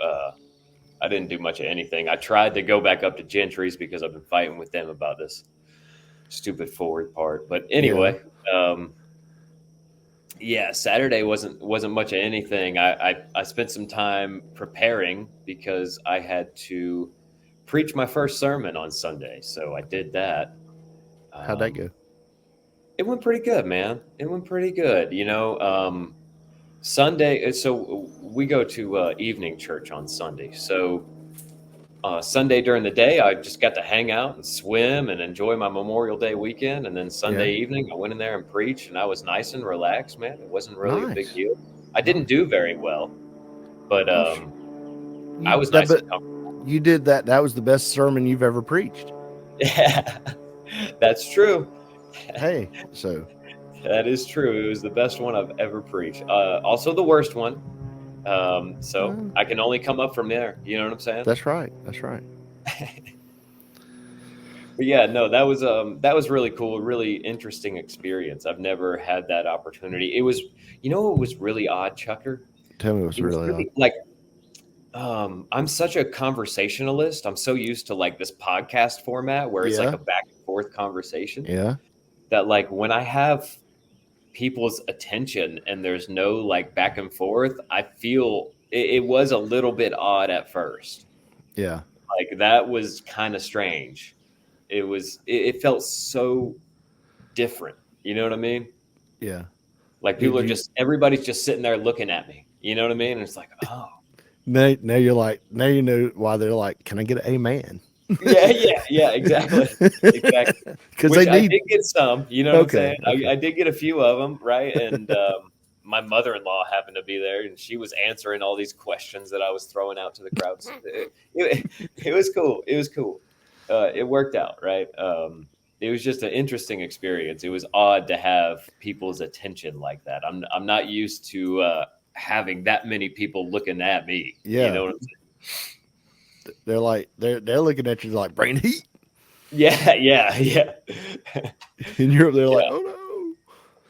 [SPEAKER 3] much of anything. I tried to go back up to Gentry's because I've been fighting with them about this stupid forward part. But anyway, yeah, Saturday wasn't much of anything. I spent some time preparing because I had to preach my first sermon on Sunday. So I did that.
[SPEAKER 2] How'd that go?
[SPEAKER 3] It went pretty good, man. It went pretty good. Sunday, so we go to evening church on Sunday. So Sunday during the day, I just got to hang out and swim and enjoy my Memorial Day weekend. And then Sunday evening, I went in there and preached, and I was nice and relaxed, man. It wasn't really a big deal. I didn't do very well, but I was nice and comfortable.
[SPEAKER 2] You did that. That was the best sermon you've ever preached.
[SPEAKER 3] Yeah, that's true.
[SPEAKER 2] Hey, so.
[SPEAKER 3] That is true. It was the best one I've ever preached. Also the worst one. So I can only come up from there. You know what I'm saying?
[SPEAKER 2] That's right. That's right.
[SPEAKER 3] But yeah, no, that was really cool. Really interesting experience. I've never had that opportunity. It was, it was really odd, Chucker.
[SPEAKER 2] Tell me what's really odd.
[SPEAKER 3] Like, I'm such a conversationalist. I'm so used to like this podcast format where it's like a back and forth conversation.
[SPEAKER 2] Yeah.
[SPEAKER 3] That like when I have people's attention and there's no like back and forth, I feel it was a little bit odd at first.
[SPEAKER 2] Yeah.
[SPEAKER 3] Like that was kind of strange. It felt so different. You know what I mean?
[SPEAKER 2] Yeah.
[SPEAKER 3] Like everybody's just sitting there looking at me. You know what I mean? And it's like, oh.
[SPEAKER 2] Now you're like, now you know why they're like, can I get an amen?
[SPEAKER 3] Yeah, exactly. Exactly.
[SPEAKER 2] Because
[SPEAKER 3] Which
[SPEAKER 2] they
[SPEAKER 3] I
[SPEAKER 2] need.
[SPEAKER 3] did get some, you know what I'm saying?
[SPEAKER 2] Okay.
[SPEAKER 3] I did get a few of them, right? And my mother-in-law happened to be there, and she was answering all these questions that I was throwing out to the crowds. It was cool. It was cool. It worked out, right? It was just an interesting experience. It was odd to have people's attention like that. I'm not used to having that many people looking at me. You
[SPEAKER 2] Yeah.
[SPEAKER 3] know what I'm saying?
[SPEAKER 2] They're like, they're looking at you like, brain heat.
[SPEAKER 3] Yeah.
[SPEAKER 2] And you're there like,
[SPEAKER 3] Yeah.
[SPEAKER 2] oh no.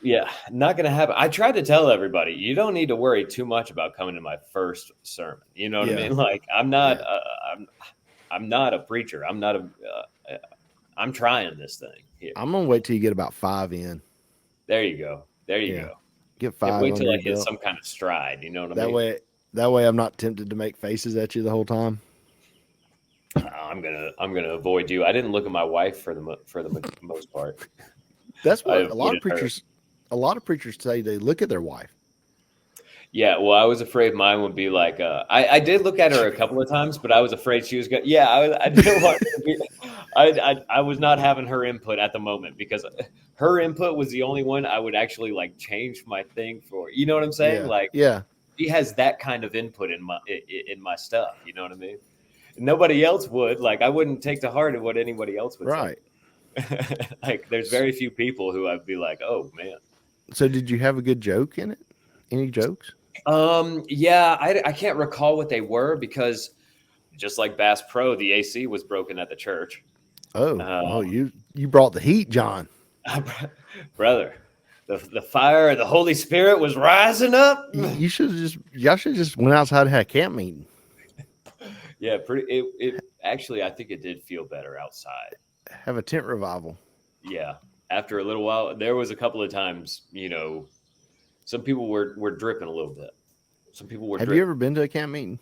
[SPEAKER 3] Yeah, not gonna happen. I tried to tell everybody, you don't need to worry too much about coming to my first sermon. You know what I
[SPEAKER 2] Yeah.
[SPEAKER 3] mean? Like, I'm not,
[SPEAKER 2] Yeah.
[SPEAKER 3] I'm not a preacher. I'm trying this thing here.
[SPEAKER 2] I'm gonna wait till you get about 5 in.
[SPEAKER 3] There you go. There you
[SPEAKER 2] Yeah.
[SPEAKER 3] go.
[SPEAKER 2] Get
[SPEAKER 3] Yeah,
[SPEAKER 2] 5
[SPEAKER 3] wait
[SPEAKER 2] under
[SPEAKER 3] till I
[SPEAKER 2] your
[SPEAKER 3] hit
[SPEAKER 2] belt.
[SPEAKER 3] some kind of stride. You know what I
[SPEAKER 2] That
[SPEAKER 3] mean?
[SPEAKER 2] way I'm not tempted to make faces at you the whole time.
[SPEAKER 3] I'm gonna avoid you. I didn't look at my wife for the most part.
[SPEAKER 2] That's
[SPEAKER 3] I
[SPEAKER 2] what a lot of
[SPEAKER 3] avoided her.
[SPEAKER 2] preachers say. They look at their wife.
[SPEAKER 3] Yeah, well, I was afraid mine would be like. I did look at her a couple of times, but I was afraid she was going. Yeah, I didn't want her to be. I was not having her input at the moment because her input was the only one I would actually like change my thing for. You know what I'm saying?
[SPEAKER 2] Yeah.
[SPEAKER 3] Like
[SPEAKER 2] Yeah.
[SPEAKER 3] she has that kind of input in my stuff. You know what I mean? Nobody else would. Like I wouldn't take to heart what anybody else would
[SPEAKER 2] Right.
[SPEAKER 3] say. Like there's very few people who I'd be like, oh man.
[SPEAKER 2] So did you have a good joke in it? Any jokes?
[SPEAKER 3] Yeah, I can't recall what they were because just like Bass Pro, the AC was broken at the church.
[SPEAKER 2] Oh, you brought the heat, John.
[SPEAKER 3] Brother, the fire of the Holy Spirit was rising up.
[SPEAKER 2] Y'all should have just went outside and had a camp meeting.
[SPEAKER 3] Yeah, it actually, I think it did feel better outside.
[SPEAKER 2] Have a tent revival.
[SPEAKER 3] Yeah, after a little while, there was a couple of times, some people were dripping a little bit. Some people were.
[SPEAKER 2] Have you ever been to a camp meeting?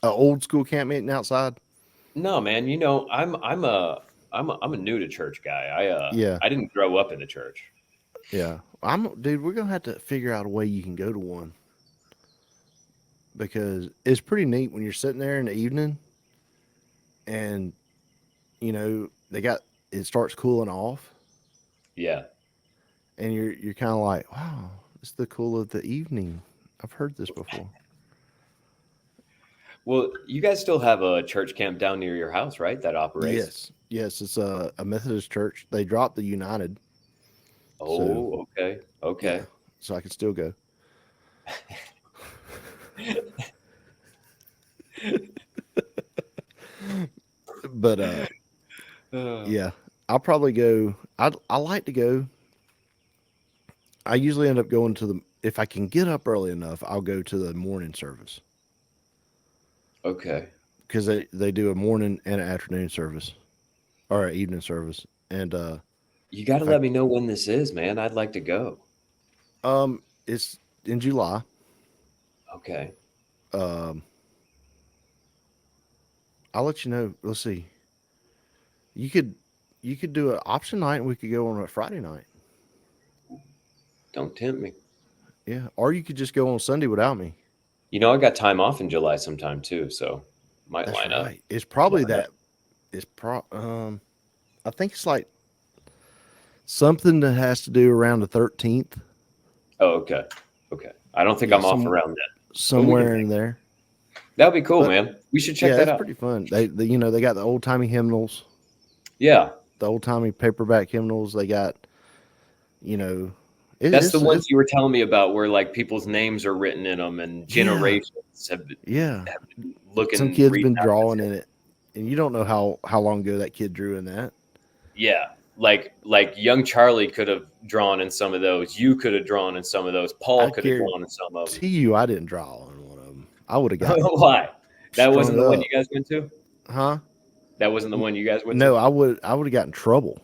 [SPEAKER 2] An old school camp meeting outside?
[SPEAKER 3] No, man. I'm a new to church guy.
[SPEAKER 2] Yeah.
[SPEAKER 3] I didn't grow up in the church.
[SPEAKER 2] Yeah. Dude, we're gonna have to figure out a way you can go to one. Because it's pretty neat when you're sitting there in the evening and it starts cooling off.
[SPEAKER 3] Yeah.
[SPEAKER 2] And you're kind of like, wow, it's the cool of the evening. I've heard this before.
[SPEAKER 3] Well, you guys still have a church camp down near your house, right? That operates.
[SPEAKER 2] Yes, it's a Methodist church. They dropped the United.
[SPEAKER 3] Oh, okay.
[SPEAKER 2] Yeah, so I can still go. But yeah, I'll probably go. I like to go. I usually end up going to if I can get up early enough, I'll go to the morning service.
[SPEAKER 3] Okay.
[SPEAKER 2] Because they do a morning and an afternoon service or an evening service. And
[SPEAKER 3] you got to let me know when this is, man. I'd like to go.
[SPEAKER 2] It's in July.
[SPEAKER 3] Okay.
[SPEAKER 2] I'll let you know. Let's see. You could do an option night and we could go on a Friday night.
[SPEAKER 3] Don't tempt me.
[SPEAKER 2] Yeah. Or you could just go on Sunday without me.
[SPEAKER 3] I got time off in July sometime too, so might
[SPEAKER 2] That's
[SPEAKER 3] line
[SPEAKER 2] right.
[SPEAKER 3] up.
[SPEAKER 2] It's probably that. It's I think it's like something that has to do around the 13th.
[SPEAKER 3] Oh, okay. Okay. I don't think I'm off around that.
[SPEAKER 2] Somewhere in there.
[SPEAKER 3] That would be cool, man. We should check that out.
[SPEAKER 2] It's pretty fun. They got the old timey hymnals.
[SPEAKER 3] Yeah.
[SPEAKER 2] The old timey paperback hymnals. They got,
[SPEAKER 3] that's the ones you were telling me about where like people's names are written in them and generations have been looking.
[SPEAKER 2] Some kid's been drawing in it. And you don't know how long ago that kid drew in that.
[SPEAKER 3] Yeah. Like young Charlie could have drawn in some of those. You could have drawn in some of those. Paul could have drawn in some of them.
[SPEAKER 2] I didn't draw on one of them. I would have got.
[SPEAKER 3] Why? That wasn't the one you guys went to?
[SPEAKER 2] Huh?
[SPEAKER 3] That wasn't the one you guys went to?
[SPEAKER 2] No, I would have gotten in trouble.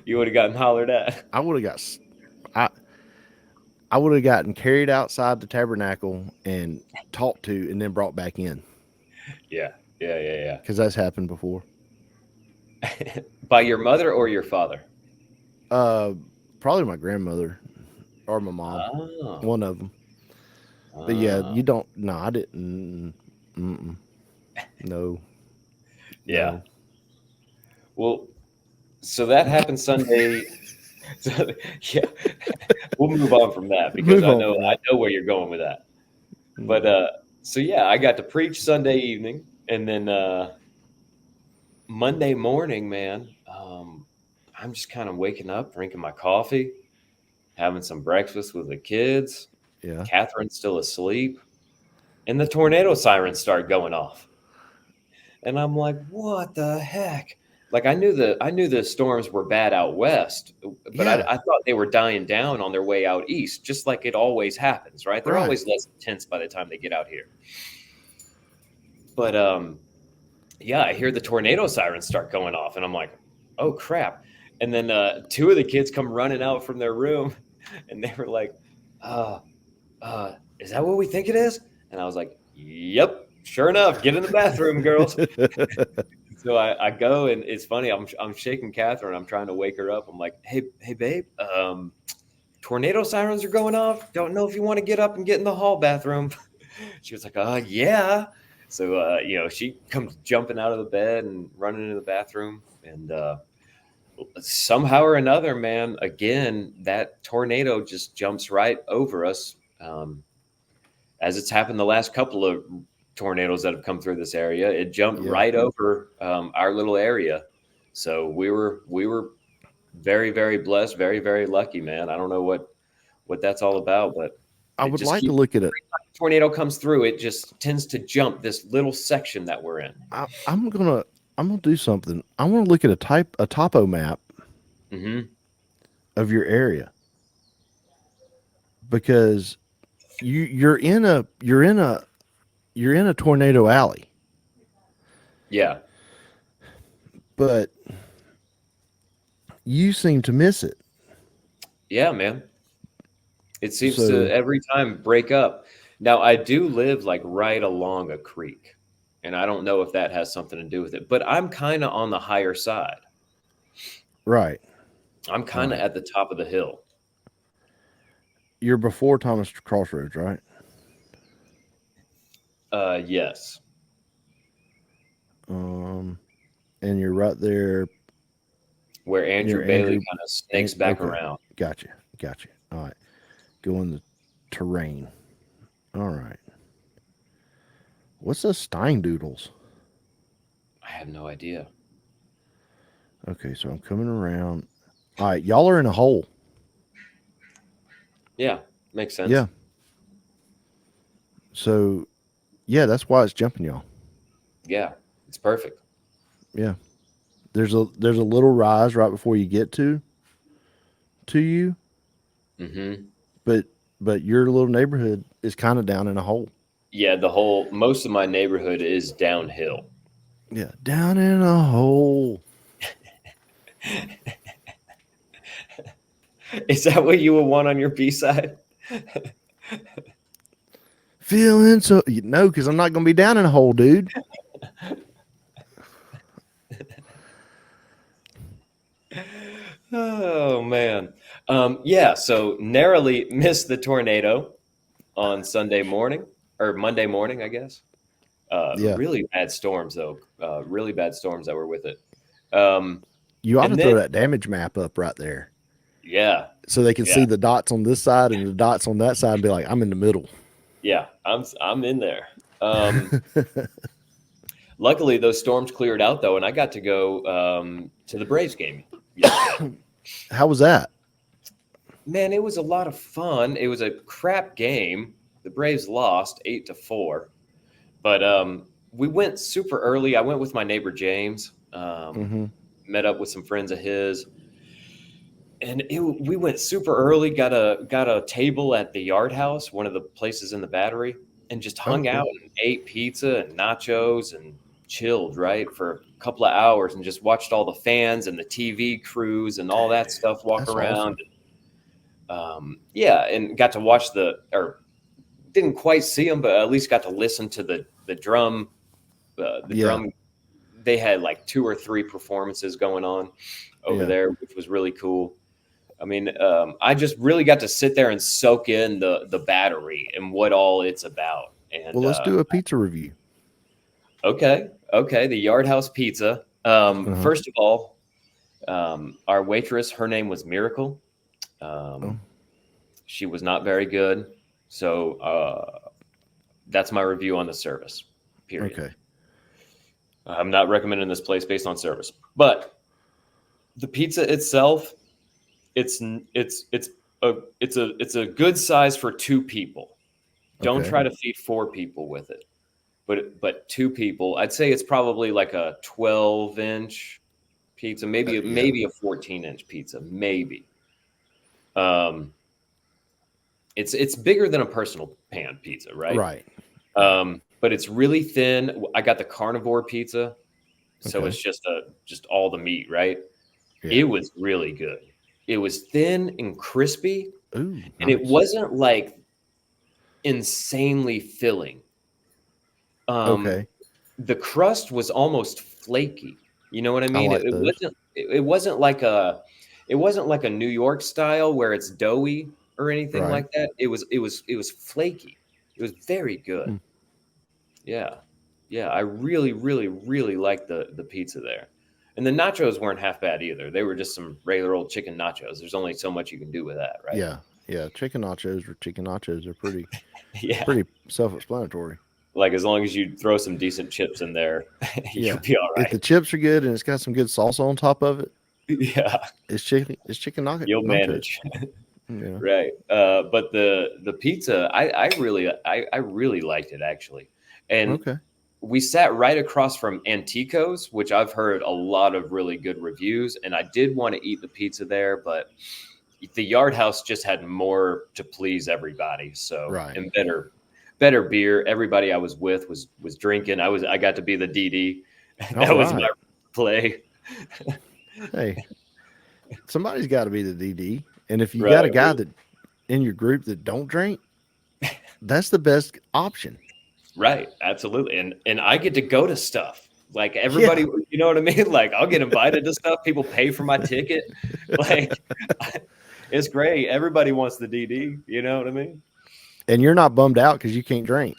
[SPEAKER 3] You would have gotten hollered at.
[SPEAKER 2] I would have gotten carried outside the tabernacle and talked to and then brought back in.
[SPEAKER 3] Yeah.
[SPEAKER 2] Because that's happened before.
[SPEAKER 3] By your mother or your father?
[SPEAKER 2] Probably my grandmother. or my mom,
[SPEAKER 3] Oh.
[SPEAKER 2] one of them. But yeah, you don't. No, I didn't. No.
[SPEAKER 3] Yeah.
[SPEAKER 2] No.
[SPEAKER 3] Well, so that happened Sunday. So, yeah, we'll move on from that because
[SPEAKER 2] Move
[SPEAKER 3] I
[SPEAKER 2] on
[SPEAKER 3] know
[SPEAKER 2] from
[SPEAKER 3] I
[SPEAKER 2] that.
[SPEAKER 3] know where you're going with that. But so yeah, I got to preach Sunday evening, and then Monday morning, man, I'm just kind of waking up, drinking my coffee, having some breakfast with the kids.
[SPEAKER 2] Yeah.
[SPEAKER 3] Catherine's still asleep, and the tornado sirens start going off. And I'm like, what the heck? Like I knew the storms were bad out west, but
[SPEAKER 2] Yeah.
[SPEAKER 3] I thought they were dying down on their way out east, just like it always happens, right? They're
[SPEAKER 2] Right.
[SPEAKER 3] always less intense by the time they get out here. But yeah, I hear the tornado sirens start going off, and I'm like, oh crap. And then two of the kids come running out from their room, and they were like, uh, is that what we think it is? And I was like, yep, sure enough, get in the bathroom, girls. So I go, and it's funny. I'm shaking Catherine. I'm trying to wake her up. I'm like, hey, babe. Tornado sirens are going off. Don't know if you want to get up and get in the hall bathroom. She was like, yeah. So she comes jumping out of the bed and running into the bathroom, and somehow or another, man, again that tornado just jumps right over us, as it's happened the last couple of tornadoes that have come through this area. It jumped right over our little area. So we were very, very blessed, very, very lucky, man. I don't know what that's all about, but
[SPEAKER 2] I
[SPEAKER 3] it
[SPEAKER 2] would
[SPEAKER 3] just
[SPEAKER 2] like to
[SPEAKER 3] keeps,
[SPEAKER 2] look at it.
[SPEAKER 3] every time a tornado comes through, it just tends to jump this little section that we're in.
[SPEAKER 2] I'm gonna do something. I want to look at a topo map
[SPEAKER 3] Mm-hmm.
[SPEAKER 2] of your area, because you're in a tornado alley,
[SPEAKER 3] Yeah.
[SPEAKER 2] but you seem to miss it.
[SPEAKER 3] Yeah, man. It seems
[SPEAKER 2] So
[SPEAKER 3] to every time break up. Now, I do live like right along a creek, and I don't know if that has something to do with it, but I'm kind of on the higher side.
[SPEAKER 2] right,
[SPEAKER 3] I'm kind of
[SPEAKER 2] right.
[SPEAKER 3] at the top of the hill.
[SPEAKER 2] You're before Thomas Crossroads, right?
[SPEAKER 3] Yes.
[SPEAKER 2] And you're right there
[SPEAKER 3] Where Andrew
[SPEAKER 2] near
[SPEAKER 3] Bailey
[SPEAKER 2] Andrew.
[SPEAKER 3] kind of snakes back
[SPEAKER 2] Okay,
[SPEAKER 3] around.
[SPEAKER 2] gotcha. All right, go in the terrain. All right. What's the Steindoodles?
[SPEAKER 3] I have no idea.
[SPEAKER 2] Okay, so I'm coming around. All right, y'all are in a hole.
[SPEAKER 3] Yeah, makes sense.
[SPEAKER 2] Yeah. So, yeah, that's why it's jumping y'all.
[SPEAKER 3] Yeah, it's perfect.
[SPEAKER 2] Yeah. There's a little rise right before you get to you,
[SPEAKER 3] Mm-hmm.
[SPEAKER 2] but your little neighborhood is kind of down in a hole.
[SPEAKER 3] Yeah, most of my neighborhood is downhill.
[SPEAKER 2] Yeah, down in a hole.
[SPEAKER 3] Is that what you would want on your B side?
[SPEAKER 2] Feeling so no, because I'm not going to be down in a hole, dude.
[SPEAKER 3] Oh man. Yeah, so narrowly missed the tornado on Sunday morning or Monday morning, I guess.
[SPEAKER 2] Yeah.
[SPEAKER 3] Really bad storms though. Really bad storms that were with it.
[SPEAKER 2] You ought
[SPEAKER 3] And
[SPEAKER 2] to
[SPEAKER 3] then
[SPEAKER 2] throw that damage map up right there,
[SPEAKER 3] yeah,
[SPEAKER 2] so they can see the dots on this side and the dots on that side and be like, I'm in the middle.
[SPEAKER 3] yeah, I'm in there. Luckily, those storms cleared out though, and I got to go to the Braves game yesterday.
[SPEAKER 2] How was that?
[SPEAKER 3] Man, it was a lot of fun. It was a crap game. The Braves lost 8-4, but we went super early. I went with my neighbor James. Met up with some friends of his, and we went super early. Got a table at the Yard House, one of the places in the Battery, and just hung out and ate pizza and nachos and chilled right for a couple of hours and just watched all the fans and the TV crews and all that stuff walk around.
[SPEAKER 2] Awesome.
[SPEAKER 3] Yeah, and got to watch didn't quite see them, but at least got to listen to the drum. Drum. They had like 2 or 3 performances going on over there, which was really cool. I mean, I just really got to sit there and soak in the battery and what all it's about. And
[SPEAKER 2] Well, let's do a pizza review.
[SPEAKER 3] okay, the Yard House Pizza. First of all, our waitress, her name was Miracle. She was not very good, so that's my review on the service. Period.
[SPEAKER 2] Okay.
[SPEAKER 3] I'm not recommending this place based on service, but the pizza itself, it's a good size for 2 people. Don't
[SPEAKER 2] Okay.
[SPEAKER 3] try to feed 4 people with it, but 2 people. I'd say it's probably like a 12-inch pizza, maybe a 14-inch pizza, maybe. It's bigger than a personal pan pizza, right?
[SPEAKER 2] Right.
[SPEAKER 3] But it's really thin. I got the carnivore pizza, so it's just all the meat, right?
[SPEAKER 2] Yeah.
[SPEAKER 3] It was really good. It was thin and crispy,
[SPEAKER 2] Ooh,
[SPEAKER 3] and it wasn't like insanely filling.
[SPEAKER 2] Okay.
[SPEAKER 3] The crust was almost flaky. You know what I mean?
[SPEAKER 2] like those.
[SPEAKER 3] It wasn't like a New York style where it's doughy or anything
[SPEAKER 2] Right.
[SPEAKER 3] like that. It was flaky. It was very good.
[SPEAKER 2] Hmm.
[SPEAKER 3] Yeah. Yeah, I really, really, really liked the pizza there. And the nachos weren't half bad either. They were just some regular old chicken nachos. There's only so much you can do with that, right?
[SPEAKER 2] Yeah. Yeah. Chicken nachos are pretty
[SPEAKER 3] Yeah.
[SPEAKER 2] pretty self-explanatory.
[SPEAKER 3] Like as long as you throw some decent chips in there, you'll be all
[SPEAKER 2] If
[SPEAKER 3] right.
[SPEAKER 2] the chips are good and it's got some good salsa on top of it,
[SPEAKER 3] Yeah,
[SPEAKER 2] it's chicken nachos.
[SPEAKER 3] you'll manage.
[SPEAKER 2] Yeah.
[SPEAKER 3] Right. But the pizza, I really liked it actually. And
[SPEAKER 2] Okay.
[SPEAKER 3] we sat right across from Antico's, which I've heard a lot of really good reviews. And I did want to eat the pizza there, but the Yard House just had more to please everybody. So
[SPEAKER 2] Right.
[SPEAKER 3] and better beer. Everybody I was with was drinking. I got to be the DD. That was my play.
[SPEAKER 2] Hey, somebody's got to be the DD, and if you got a guy that in your group that don't drink, that's the best option.
[SPEAKER 3] Right, absolutely, and I get to go to stuff like everybody. You know what I mean? Like I'll get invited to stuff. People pay for my ticket. Like it's great. Everybody wants the DD. You know what I mean?
[SPEAKER 2] And you're not bummed out because you can't drink.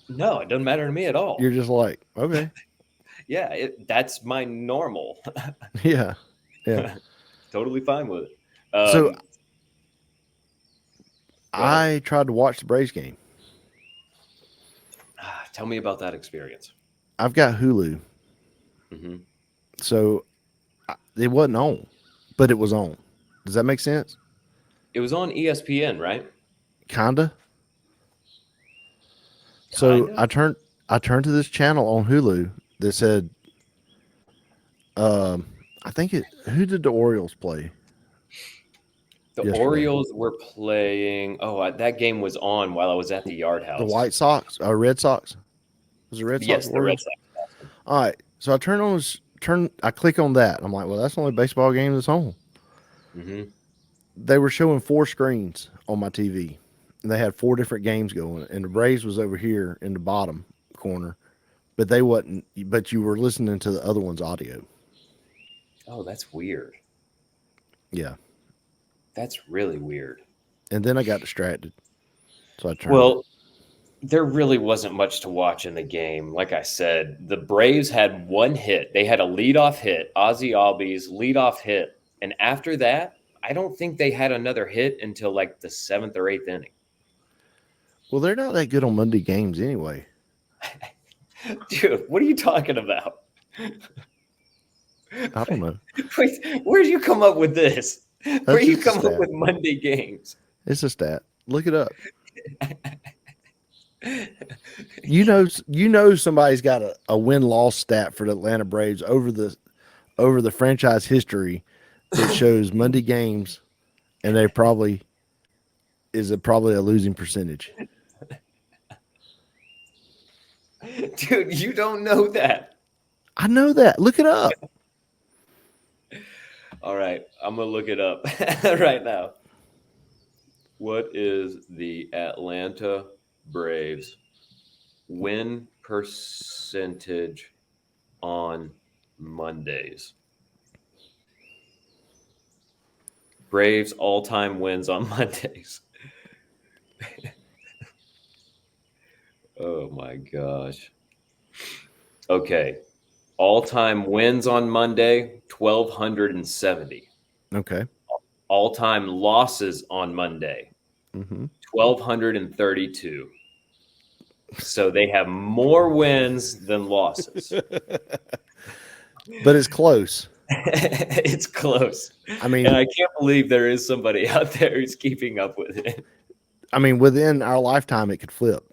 [SPEAKER 3] No, it doesn't matter to me at all.
[SPEAKER 2] You're just like, okay.
[SPEAKER 3] Yeah, that's my normal.
[SPEAKER 2] Yeah.
[SPEAKER 3] Totally fine with it.
[SPEAKER 2] So I tried to watch the Braves game.
[SPEAKER 3] Tell me about that experience.
[SPEAKER 2] I've got Hulu.
[SPEAKER 3] Mm-hmm.
[SPEAKER 2] So it wasn't on, but it was on. Does that make sense?
[SPEAKER 3] It was on ESPN, right?
[SPEAKER 2] Kinda. So I turned to this channel on Hulu that said, I think who did the Orioles play?
[SPEAKER 3] The Orioles were playing. Oh, that game was on while I was at the Yard House.
[SPEAKER 2] The White Sox, Red Sox. Was it Red Sox?
[SPEAKER 3] Yes, the Red Sox.
[SPEAKER 2] All right. So I I click on that. I'm like, well, that's the only baseball game that's on.
[SPEAKER 3] Mm-hmm.
[SPEAKER 2] They were showing 4 screens on my TV. And they had 4 different games going, and the Braves was over here in the bottom corner, but they wasn't. But you were listening to the other one's audio.
[SPEAKER 3] Oh, that's weird.
[SPEAKER 2] Yeah,
[SPEAKER 3] that's really weird.
[SPEAKER 2] And then I got distracted, so I turned.
[SPEAKER 3] Well, there really wasn't much to watch in the game. Like I said, the Braves had 1 hit. They had a leadoff hit, Ozzie Albies leadoff hit, and after that, I don't think they had another hit until like the 7th or 8th inning.
[SPEAKER 2] Well, they're not that good on Monday games anyway.
[SPEAKER 3] Dude, what are you talking about?
[SPEAKER 2] I don't know.
[SPEAKER 3] Wait, where did you come up with this? Where you come
[SPEAKER 2] stat.
[SPEAKER 3] up with Monday games?
[SPEAKER 2] It's a stat. Look it up. You know somebody's got a win-loss stat for the Atlanta Braves over the franchise history that shows Monday games, and they probably a losing percentage.
[SPEAKER 3] Dude, you don't know that.
[SPEAKER 2] I know that. Look it up.
[SPEAKER 3] All right, I'm gonna look it up right now. What is the Atlanta Braves win percentage on Mondays? Braves all-time wins on Mondays. Oh my gosh. Okay. All-time wins on Monday, 1,270.
[SPEAKER 2] Okay.
[SPEAKER 3] All-time losses on Monday,
[SPEAKER 2] Mm-hmm.
[SPEAKER 3] 1,232. So they have more wins than losses.
[SPEAKER 2] But it's close.
[SPEAKER 3] It's close.
[SPEAKER 2] I mean,
[SPEAKER 3] and I can't believe there is somebody out there who's keeping up with it.
[SPEAKER 2] I mean, within our lifetime, it could flip.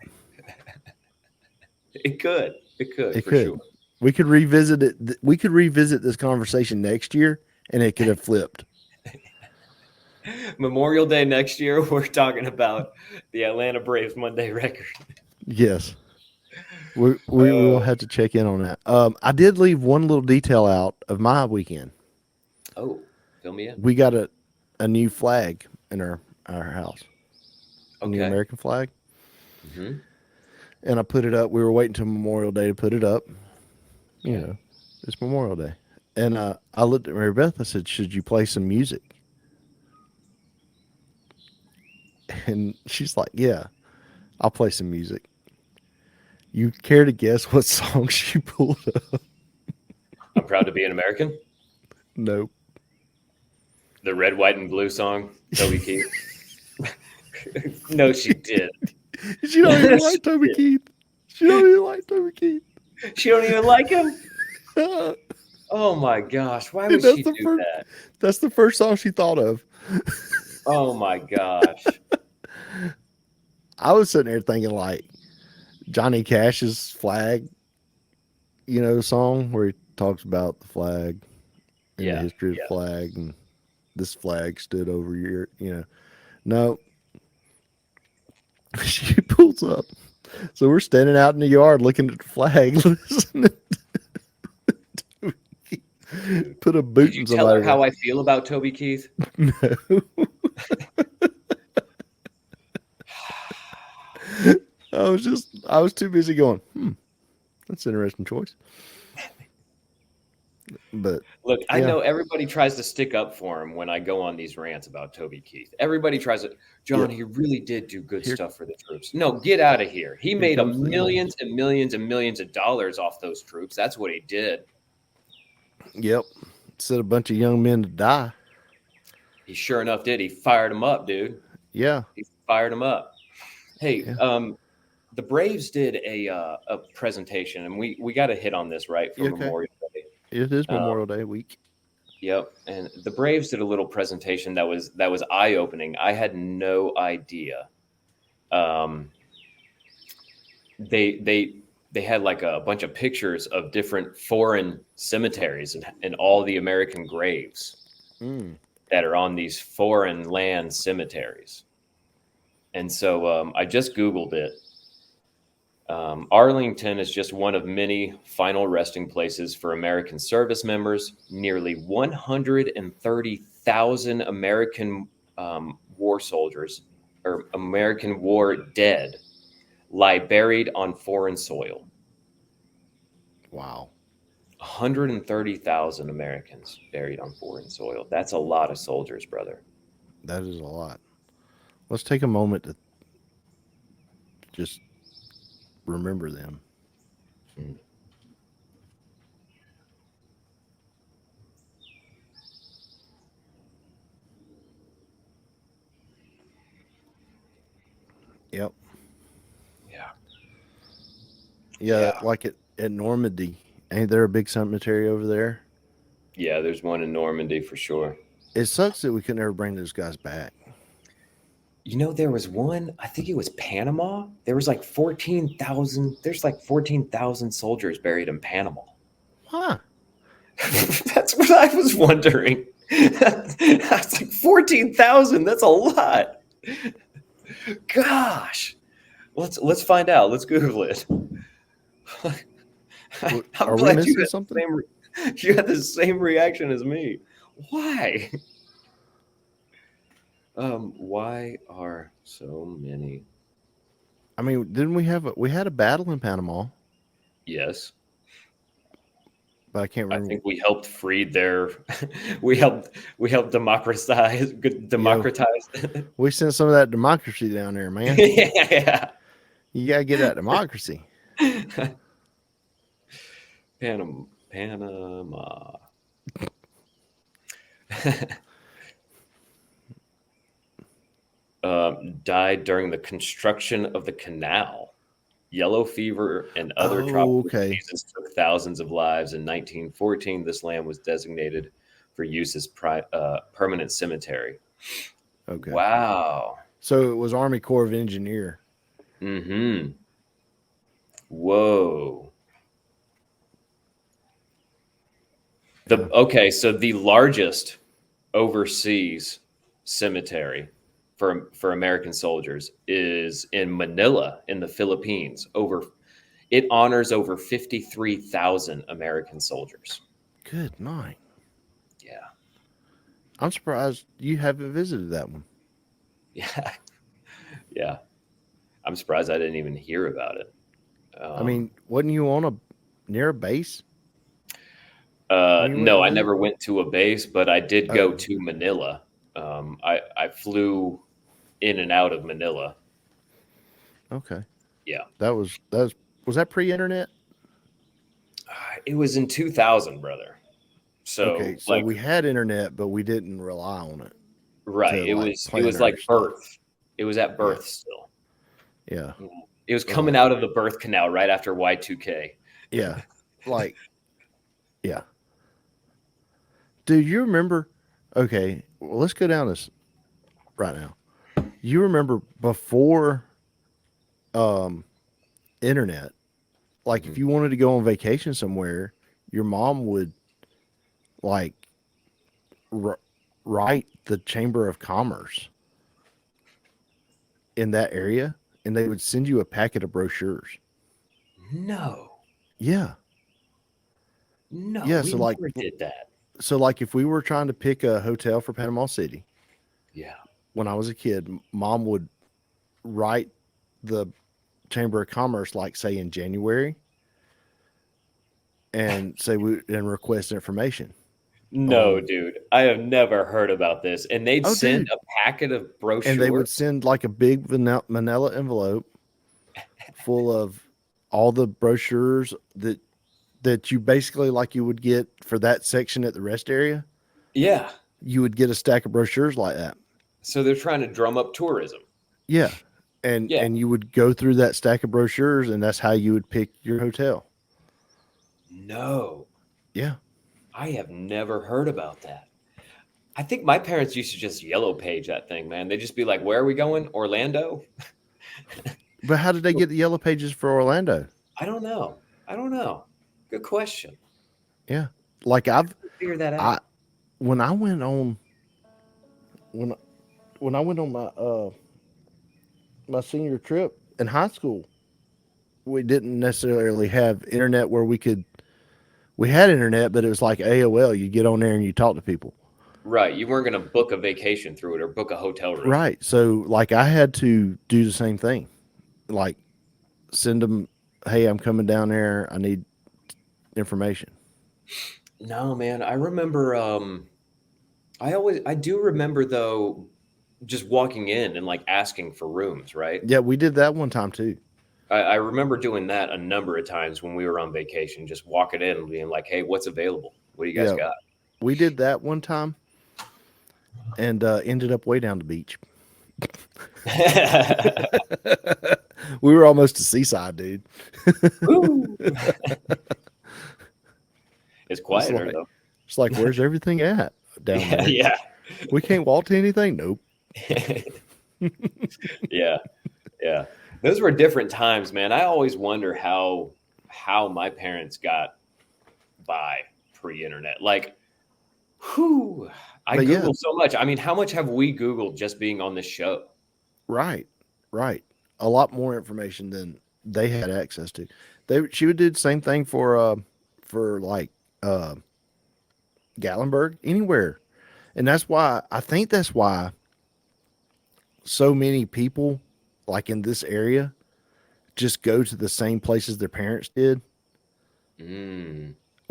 [SPEAKER 3] It could. It could,
[SPEAKER 2] It
[SPEAKER 3] for
[SPEAKER 2] could.
[SPEAKER 3] sure.
[SPEAKER 2] We could revisit it. We could revisit this conversation next year, and it could have flipped.
[SPEAKER 3] Memorial Day next year, we're talking about the Atlanta Braves Monday record.
[SPEAKER 2] Yes. We will have to check in on that. I did leave one little detail out of my weekend.
[SPEAKER 3] Oh, fill me in.
[SPEAKER 2] We got a new flag in our house. A new American flag.
[SPEAKER 3] Mm-hmm.
[SPEAKER 2] And I put it up. We were waiting till Memorial Day to put it up. You know, it's Memorial Day. And I looked at Mary Beth. I said, "Should you play some music?" And she's like, "Yeah, I'll play some music." You care to guess what song she pulled up?
[SPEAKER 3] I'm proud to be an American.
[SPEAKER 2] Nope.
[SPEAKER 3] The Red, White, and Blue song, Toby Keith. No, she did.
[SPEAKER 2] She don't even like Toby Keith. She don't even like Toby Keith.
[SPEAKER 3] She don't even like him? Oh my gosh. Why would she do that?
[SPEAKER 2] That's the first song she thought of.
[SPEAKER 3] Oh my gosh.
[SPEAKER 2] I was sitting there thinking like Johnny Cash's Flag, song where he talks about the flag and the history of the flag, and this flag stood over your, No. She pulls up. So we're standing out in the yard looking at the flag, listening to put a boot
[SPEAKER 3] Did you
[SPEAKER 2] in
[SPEAKER 3] tell her
[SPEAKER 2] somebody.
[SPEAKER 3] how I feel about Toby Keith?
[SPEAKER 2] No. I was too busy going, that's an interesting choice. But
[SPEAKER 3] look, I know everybody tries to stick up for him when I go on these rants about Toby Keith. Everybody tries to, John, he really did do good stuff for the troops. No, get out of here. He made millions and millions and millions of dollars off those troops. That's what he did.
[SPEAKER 2] Yep. Set a bunch of young men to die.
[SPEAKER 3] He sure enough did. He fired them up, dude.
[SPEAKER 2] Yeah.
[SPEAKER 3] He fired them up. Hey, the Braves did a presentation, and we got to hit on this, right, for Memorial Day.
[SPEAKER 2] It is Memorial Day week. Yep,
[SPEAKER 3] and the Braves did a little presentation that was eye-opening. I had no idea. They had like a bunch of pictures of different foreign cemeteries and all the American graves that are on these foreign land cemeteries. And so I just Googled it. Arlington is just one of many final resting places for American service members. Nearly 130,000 American war soldiers or American war dead lie buried on foreign soil.
[SPEAKER 2] Wow.
[SPEAKER 3] 130,000 Americans buried on foreign soil. That's a lot of soldiers, brother.
[SPEAKER 2] That is a lot. Let's take a moment to just remember them. Yep. Yeah, like at Normandy. Ain't there a big cemetery over there?
[SPEAKER 3] Yeah, there's one in Normandy for sure.
[SPEAKER 2] It sucks that we could never bring those guys back.
[SPEAKER 3] There was one, I think it was Panama. There was like 14,000. There's like 14,000 soldiers buried in Panama.
[SPEAKER 2] Huh.
[SPEAKER 3] That's what I was wondering. That's like 14,000. That's a lot. Gosh. Let's find out. Let's Google it.
[SPEAKER 2] Are we missing something?
[SPEAKER 3] You had the same reaction as me. Why? Why are so many?
[SPEAKER 2] I mean, didn't we had a battle in Panama?
[SPEAKER 3] Yes.
[SPEAKER 2] but I can't
[SPEAKER 3] I
[SPEAKER 2] remember.
[SPEAKER 3] think we helped free their. we helped democratize.
[SPEAKER 2] We sent some of that democracy down there, man.
[SPEAKER 3] Yeah.
[SPEAKER 2] You gotta get that democracy.
[SPEAKER 3] Panama. Died during the construction of the canal. Yellow fever and other tropical diseases took thousands of lives. In 1914, this land was designated for use as permanent cemetery.
[SPEAKER 2] Okay.
[SPEAKER 3] Wow.
[SPEAKER 2] So it was Army Corps of Engineer.
[SPEAKER 3] Mm-hmm. Whoa. Okay, so the largest overseas cemetery for American soldiers is in Manila in the Philippines. It honors over 53,000 American soldiers.
[SPEAKER 2] Good night.
[SPEAKER 3] Yeah.
[SPEAKER 2] I'm surprised you haven't visited that one.
[SPEAKER 3] Yeah. Yeah. I'm surprised I didn't even hear about it.
[SPEAKER 2] I mean, wasn't you near a base?
[SPEAKER 3] No, I never went to a base, but I did go to Manila. I flew in and out of Manila.
[SPEAKER 2] Okay.
[SPEAKER 3] Yeah.
[SPEAKER 2] Was that pre-internet?
[SPEAKER 3] It was in 2000, brother. So
[SPEAKER 2] okay, so we had internet, but we didn't rely on it.
[SPEAKER 3] Right. It was like birth. It was at birth still.
[SPEAKER 2] Yeah.
[SPEAKER 3] It was coming out of the birth canal right after Y2K.
[SPEAKER 2] Yeah. Yeah. Dude, you remember? Okay, well, let's go down this right now. You remember before internet, like if you wanted to go on vacation somewhere, your mom would like write the Chamber of Commerce in that area, and they would send you a packet of brochures.
[SPEAKER 3] No.
[SPEAKER 2] Yeah.
[SPEAKER 3] No,
[SPEAKER 2] yeah,
[SPEAKER 3] we
[SPEAKER 2] so like
[SPEAKER 3] never did that.
[SPEAKER 2] So like if we were trying to pick a hotel for Panama City,
[SPEAKER 3] yeah,
[SPEAKER 2] when I was a kid, Mom would write the Chamber of Commerce, like say in January, and and request information.
[SPEAKER 3] No, dude, I have never heard about this. And they'd send a packet of brochures.
[SPEAKER 2] And they would send like a big manila envelope full of all the brochures that you basically like you would get for that section at the rest area.
[SPEAKER 3] Yeah.
[SPEAKER 2] You would get a stack of brochures like that.
[SPEAKER 3] So they're trying to drum up tourism.
[SPEAKER 2] Yeah. And you would go through that stack of brochures, and that's how you would pick your hotel.
[SPEAKER 3] No.
[SPEAKER 2] Yeah.
[SPEAKER 3] I have never heard about that. I think my parents used to just yellow page that thing, man. They'd just be like, where are we going? Orlando?
[SPEAKER 2] But how did they get the yellow pages for Orlando?
[SPEAKER 3] I don't know. Good question.
[SPEAKER 2] Yeah. Like I've
[SPEAKER 3] figured that out.
[SPEAKER 2] When I went on my senior trip in high school, we didn't necessarily have internet where we had internet, but it was like AOL. You get on there and you talk to people.
[SPEAKER 3] Right. You weren't going to book a vacation through it or book a hotel room.
[SPEAKER 2] Right. So like I had to do the same thing. Like send them, hey, I'm coming down there. I need information.
[SPEAKER 3] No, man. I remember, I do remember though, just walking in and like asking for rooms, right?
[SPEAKER 2] Yeah, we did that one time too.
[SPEAKER 3] I remember doing that a number of times when we were on vacation, just walking in and being like, hey, what's available? What do you guys got?
[SPEAKER 2] We did that one time and ended up way down the beach. We were almost to Seaside, dude.
[SPEAKER 3] It's quieter though.
[SPEAKER 2] It's like, where's everything at down there?
[SPEAKER 3] Yeah.
[SPEAKER 2] We can't walk to anything? Nope.
[SPEAKER 3] Yeah. Yeah. Those were different times, man. I always wonder how my parents got by pre-internet. Like, I Googled so much. I mean, how much have we Googled just being on this show?
[SPEAKER 2] Right. A lot more information than they had access to. She would do the same thing for like Gatlinburg, anywhere. And I think that's why so many people like in this area just go to the same places their parents did.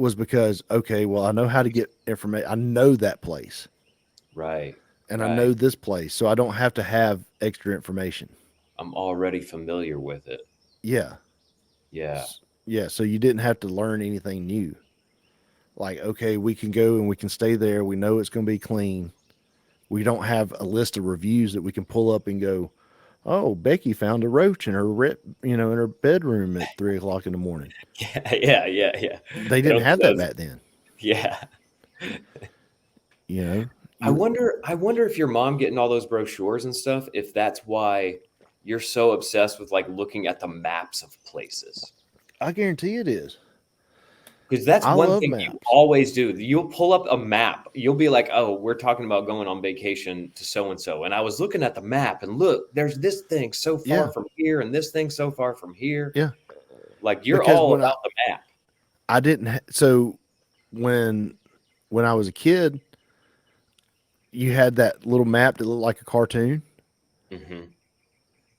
[SPEAKER 2] was because, okay, well, I know how to get information. I know that place.
[SPEAKER 3] Right.
[SPEAKER 2] And
[SPEAKER 3] right.
[SPEAKER 2] I know this place, so I don't have to have extra information.
[SPEAKER 3] I'm already familiar with it.
[SPEAKER 2] Yeah.
[SPEAKER 3] Yeah.
[SPEAKER 2] Yeah, so you didn't have to learn anything new. Like, okay, we can go and we can stay there. We know it's going to be clean. We don't have a list of reviews that we can pull up and go, oh, Becky found a roach in her in her bedroom at 3:00 in the morning.
[SPEAKER 3] Yeah.
[SPEAKER 2] They didn't have that back then.
[SPEAKER 3] Yeah. I wonder if your mom getting all those brochures and stuff, if that's why you're so obsessed with like looking at the maps of places.
[SPEAKER 2] I guarantee it is.
[SPEAKER 3] Because that's one thing
[SPEAKER 2] maps.
[SPEAKER 3] you always do. You'll pull up a map. You'll be like, oh, we're talking about going on vacation to so-and-so. And I was looking at the map and look, there's this thing so far from here and this thing so far from here.
[SPEAKER 2] Yeah.
[SPEAKER 3] Like you're all about the map.
[SPEAKER 2] I didn't. So when I was a kid, you had that little map that looked like a cartoon.
[SPEAKER 3] Mm-hmm.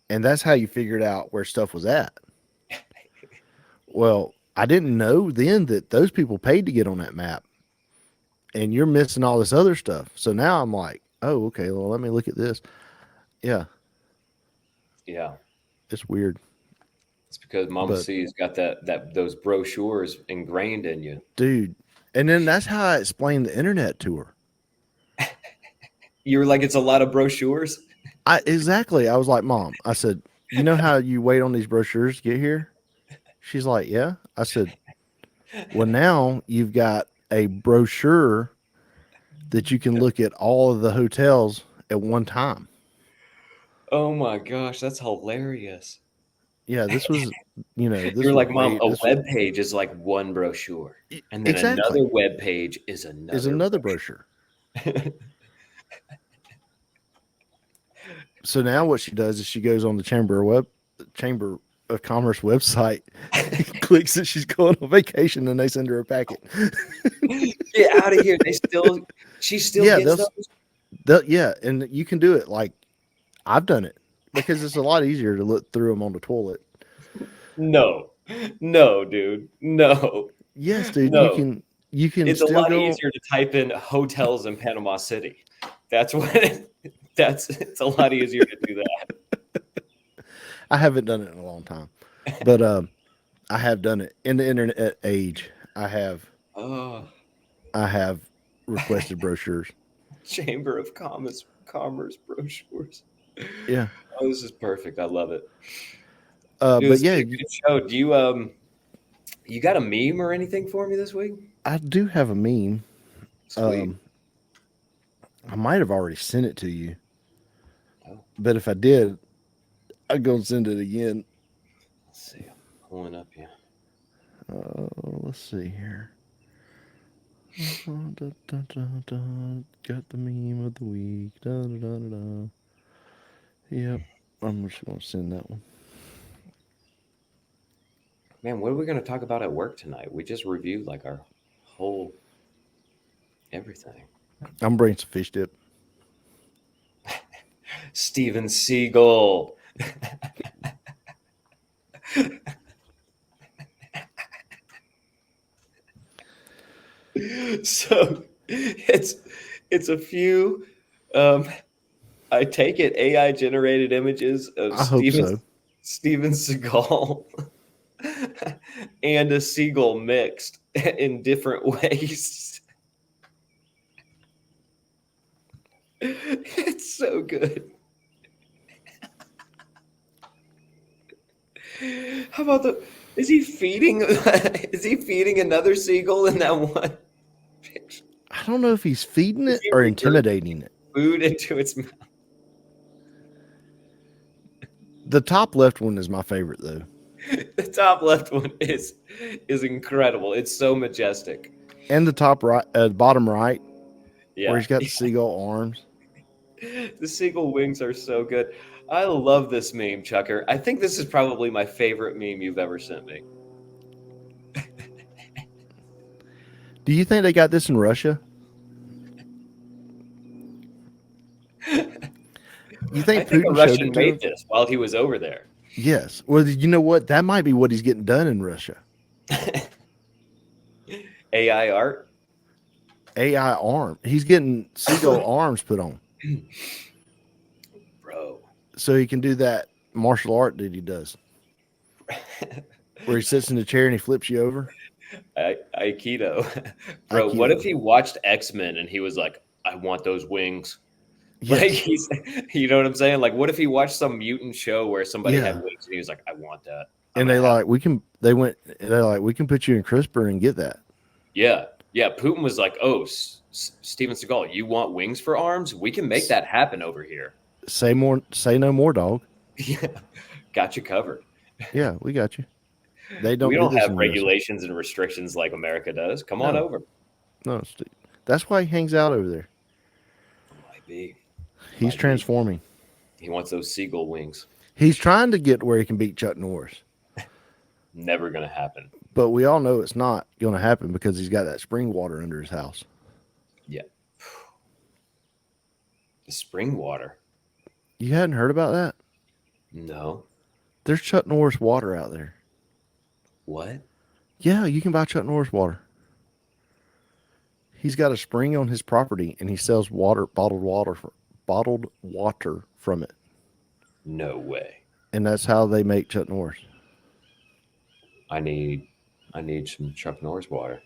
[SPEAKER 2] And that's how you figured out where stuff was at. Well, I didn't know then that those people paid to get on that map. And you're missing all this other stuff. So now I'm like, oh, okay, well, let me look at this. Yeah.
[SPEAKER 3] Yeah.
[SPEAKER 2] It's weird.
[SPEAKER 3] It's because Mama C's got those brochures ingrained in you.
[SPEAKER 2] Dude. And then that's how I explained the internet to her.
[SPEAKER 3] You were like, it's a lot of brochures?
[SPEAKER 2] Exactly. I was like, Mom, I said, you know how you wait on these brochures to get here? She's like, yeah. I said, well, now you've got a brochure that you can look at all of the hotels at one time.
[SPEAKER 3] Oh my gosh, that's hilarious.
[SPEAKER 2] Yeah, this was,
[SPEAKER 3] You're like, Mom, a web page is like one brochure. And then another web page is another
[SPEAKER 2] brochure. So now what she does is she goes on the Chamber of Commerce website, clicks that she's going on vacation, and they send her a packet.
[SPEAKER 3] Get out of here! She still gets those.
[SPEAKER 2] Yeah, and you can do it. Like I've done it because it's a lot easier to look through them on the toilet.
[SPEAKER 3] No, dude, no.
[SPEAKER 2] Yes, dude,
[SPEAKER 3] no.
[SPEAKER 2] you can.
[SPEAKER 3] It's a lot easier to type in hotels in Panama City. That's what. It's a lot easier to do that.
[SPEAKER 2] I haven't done it in a long time, but I have done it in the internet age. I have requested brochures.
[SPEAKER 3] Chamber of Commerce brochures.
[SPEAKER 2] Yeah.
[SPEAKER 3] Oh, this is perfect. I love it.
[SPEAKER 2] Dude, but yeah,
[SPEAKER 3] good show. Do you got a meme or anything for me this week?
[SPEAKER 2] I do have a meme.
[SPEAKER 3] Sweet.
[SPEAKER 2] I might have already sent it to you, but if I did, I'd go and send it again.
[SPEAKER 3] Let's see. I'm pulling up here.
[SPEAKER 2] Let's see here. Got the meme of the week. Yep. I'm just going to send that one.
[SPEAKER 3] Man, what are we going to talk about at work tonight? We just reviewed like our whole everything.
[SPEAKER 2] I'm bringing some fish dip.
[SPEAKER 3] Steven Seagal. So it's a few I take it AI generated images of Steven Seagal and a seagull mixed in different ways. It's so good. How about is he feeding another seagull in that one picture?
[SPEAKER 2] I don't know if he's feeding it or intimidating it.
[SPEAKER 3] Food into its mouth.
[SPEAKER 2] The top left one is my favorite though.
[SPEAKER 3] The top left one is incredible. It's so majestic.
[SPEAKER 2] And the top right, bottom right,
[SPEAKER 3] where
[SPEAKER 2] he's got the seagull arms.
[SPEAKER 3] The seagull wings are so good. I love this meme, Chucker. I think this is probably my favorite meme you've ever sent me.
[SPEAKER 2] Do you think they got this in Russia? You think Putin
[SPEAKER 3] a Russian made this while he was over there?
[SPEAKER 2] Yes. Well, you know what? That might be what he's getting done in Russia.
[SPEAKER 3] AI art.
[SPEAKER 2] AI arm. He's getting seagull arms put on,
[SPEAKER 3] Bro.
[SPEAKER 2] so he can do that martial art that he does, where he sits in the chair and he flips you over.
[SPEAKER 3] Aikido. Bro,
[SPEAKER 2] Aikido.
[SPEAKER 3] what if he watched X-Men and he was like, I want those wings?
[SPEAKER 2] Yes.
[SPEAKER 3] Like he's, you know what I'm saying? Like, what if he watched some mutant show where somebody had wings and he was like, I want that.
[SPEAKER 2] And they're like, we can put you in CRISPR and get that.
[SPEAKER 3] Yeah. Yeah. Putin was like, oh, Steven Seagal, you want wings for arms? We can make that happen over here.
[SPEAKER 2] Say no more, dog.
[SPEAKER 3] Yeah. Got you covered.
[SPEAKER 2] Yeah, we got you.
[SPEAKER 3] We don't have regulations and restrictions like America does. Come on over.
[SPEAKER 2] No, that's why he hangs out over there.
[SPEAKER 3] Might be.
[SPEAKER 2] He's transforming.
[SPEAKER 3] He wants those seagull wings.
[SPEAKER 2] He's trying to get where he can beat Chuck Norris.
[SPEAKER 3] Never going to happen.
[SPEAKER 2] But we all know it's not going to happen because he's got that spring water under his house.
[SPEAKER 3] Yeah. The spring water.
[SPEAKER 2] You hadn't heard about that?
[SPEAKER 3] No.
[SPEAKER 2] There's Chuck Norris water out there.
[SPEAKER 3] What?
[SPEAKER 2] Yeah, you can buy Chuck Norris water. He's got a spring on his property and he sells bottled water from it.
[SPEAKER 3] No way.
[SPEAKER 2] And that's how they make Chuck Norris.
[SPEAKER 3] I need some Chuck Norris water.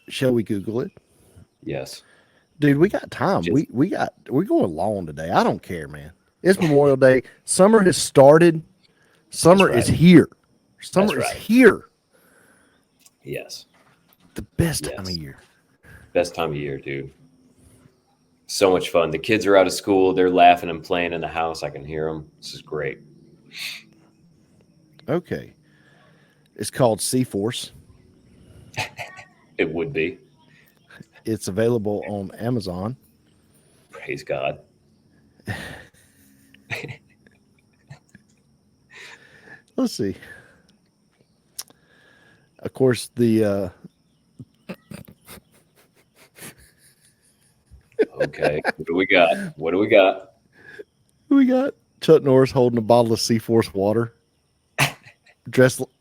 [SPEAKER 2] Shall we Google it?
[SPEAKER 3] Yes.
[SPEAKER 2] Dude, we got time. We're going long today. I don't care, man. It's Memorial Day. Summer has started. Summer is here. Summer is here.
[SPEAKER 3] Yes.
[SPEAKER 2] The best time of year.
[SPEAKER 3] Best time of year, dude. So much fun. The kids are out of school. They're laughing and playing in the house. I can hear them. This is great.
[SPEAKER 2] Okay. It's called C-Force.
[SPEAKER 3] It would be.
[SPEAKER 2] It's available on Amazon.
[SPEAKER 3] Praise God.
[SPEAKER 2] Let's see. Of course, the
[SPEAKER 3] okay. What do we got?
[SPEAKER 2] We got Chuck Norris holding a bottle of C-Force water.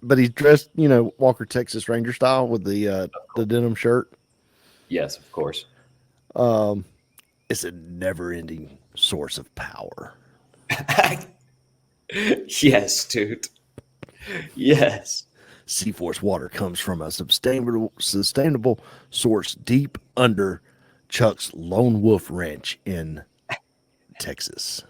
[SPEAKER 2] But he's dressed, Walker Texas Ranger style with the denim shirt.
[SPEAKER 3] Yes, of course.
[SPEAKER 2] It's a never-ending source of power.
[SPEAKER 3] Yes, dude. Yes.
[SPEAKER 2] C-Force water comes from a sustainable source deep under Chuck's Lone Wolf Ranch in Texas.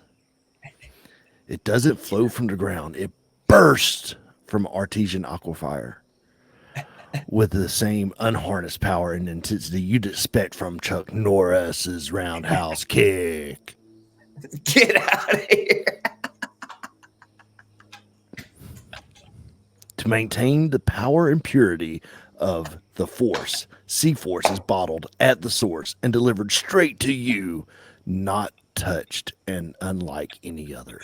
[SPEAKER 2] It doesn't flow from the ground. It bursts from artesian aquifer with the same unharnessed power and intensity you'd expect from Chuck Norris's roundhouse kick.
[SPEAKER 3] Get out of here.
[SPEAKER 2] To maintain the power and purity of the force, C-Force is bottled at the source and delivered straight to you, not touched and unlike any other.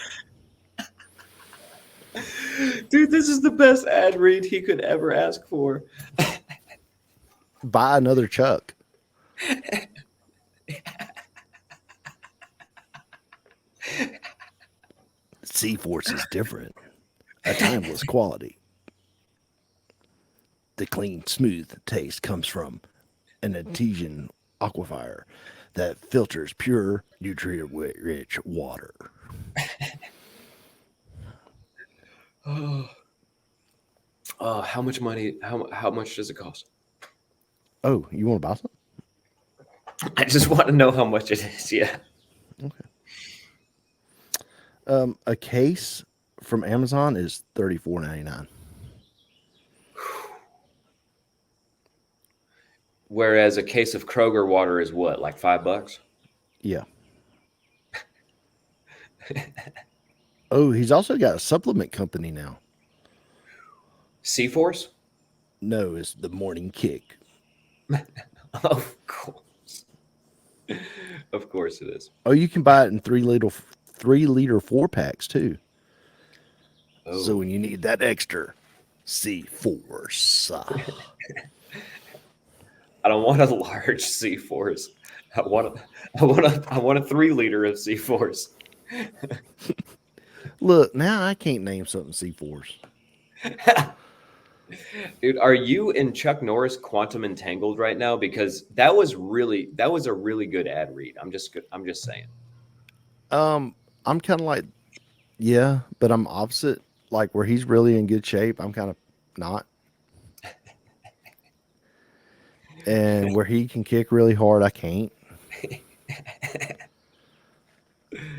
[SPEAKER 3] Dude, this is the best ad read he could ever ask for.
[SPEAKER 2] Buy another Chuck. C-Force is different. A timeless quality. The clean, smooth taste comes from an artesian aquifer that filters pure, nutrient-rich water.
[SPEAKER 3] How much money? How much does it cost?
[SPEAKER 2] Oh, you want to buy some?
[SPEAKER 3] I just want to know how much it is. Yeah.
[SPEAKER 2] Okay. A case from Amazon is $34.99.
[SPEAKER 3] Whereas a case of Kroger water is what, like $5?
[SPEAKER 2] Yeah. Oh, he's also got a supplement company now.
[SPEAKER 3] C-Force?
[SPEAKER 2] No, it's the Morning Kick.
[SPEAKER 3] Of course. Of course it is.
[SPEAKER 2] Oh, you can buy it in 3-liter 4-packs too.
[SPEAKER 3] Oh.
[SPEAKER 2] So when you need that extra C-Force.
[SPEAKER 3] I don't want a large C-Force. I want a 3-liter of C-Force.
[SPEAKER 2] Look, now I can't name something C-Force.
[SPEAKER 3] Dude, are you in Chuck Norris Quantum Entangled right now? Because that was a really good ad read. I'm just saying.
[SPEAKER 2] I'm kind of like, yeah, but I'm opposite. Like where he's really in good shape, I'm kind of not. And where he can kick really hard, I can't.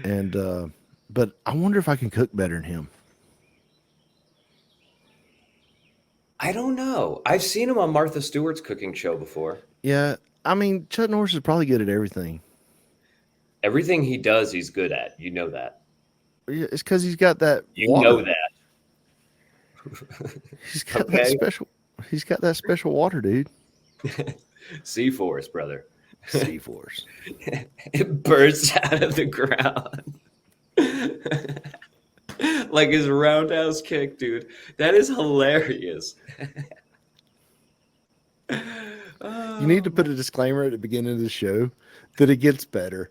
[SPEAKER 2] And but I wonder if I can cook better than him.
[SPEAKER 3] I don't know. I've seen him on Martha Stewart's cooking show before.
[SPEAKER 2] Yeah, I mean, Chuck Norris is probably good at everything.
[SPEAKER 3] Everything he does, he's good at. You know that.
[SPEAKER 2] It's because he's got that.
[SPEAKER 3] You
[SPEAKER 2] water.
[SPEAKER 3] know that.
[SPEAKER 2] He's got that special. He's got that special water, dude.
[SPEAKER 3] C-Force, brother.
[SPEAKER 2] C-Force.
[SPEAKER 3] It bursts out of the ground. Like his roundhouse kick, dude. That is hilarious.
[SPEAKER 2] You need to put a disclaimer at the beginning of the show that it gets better.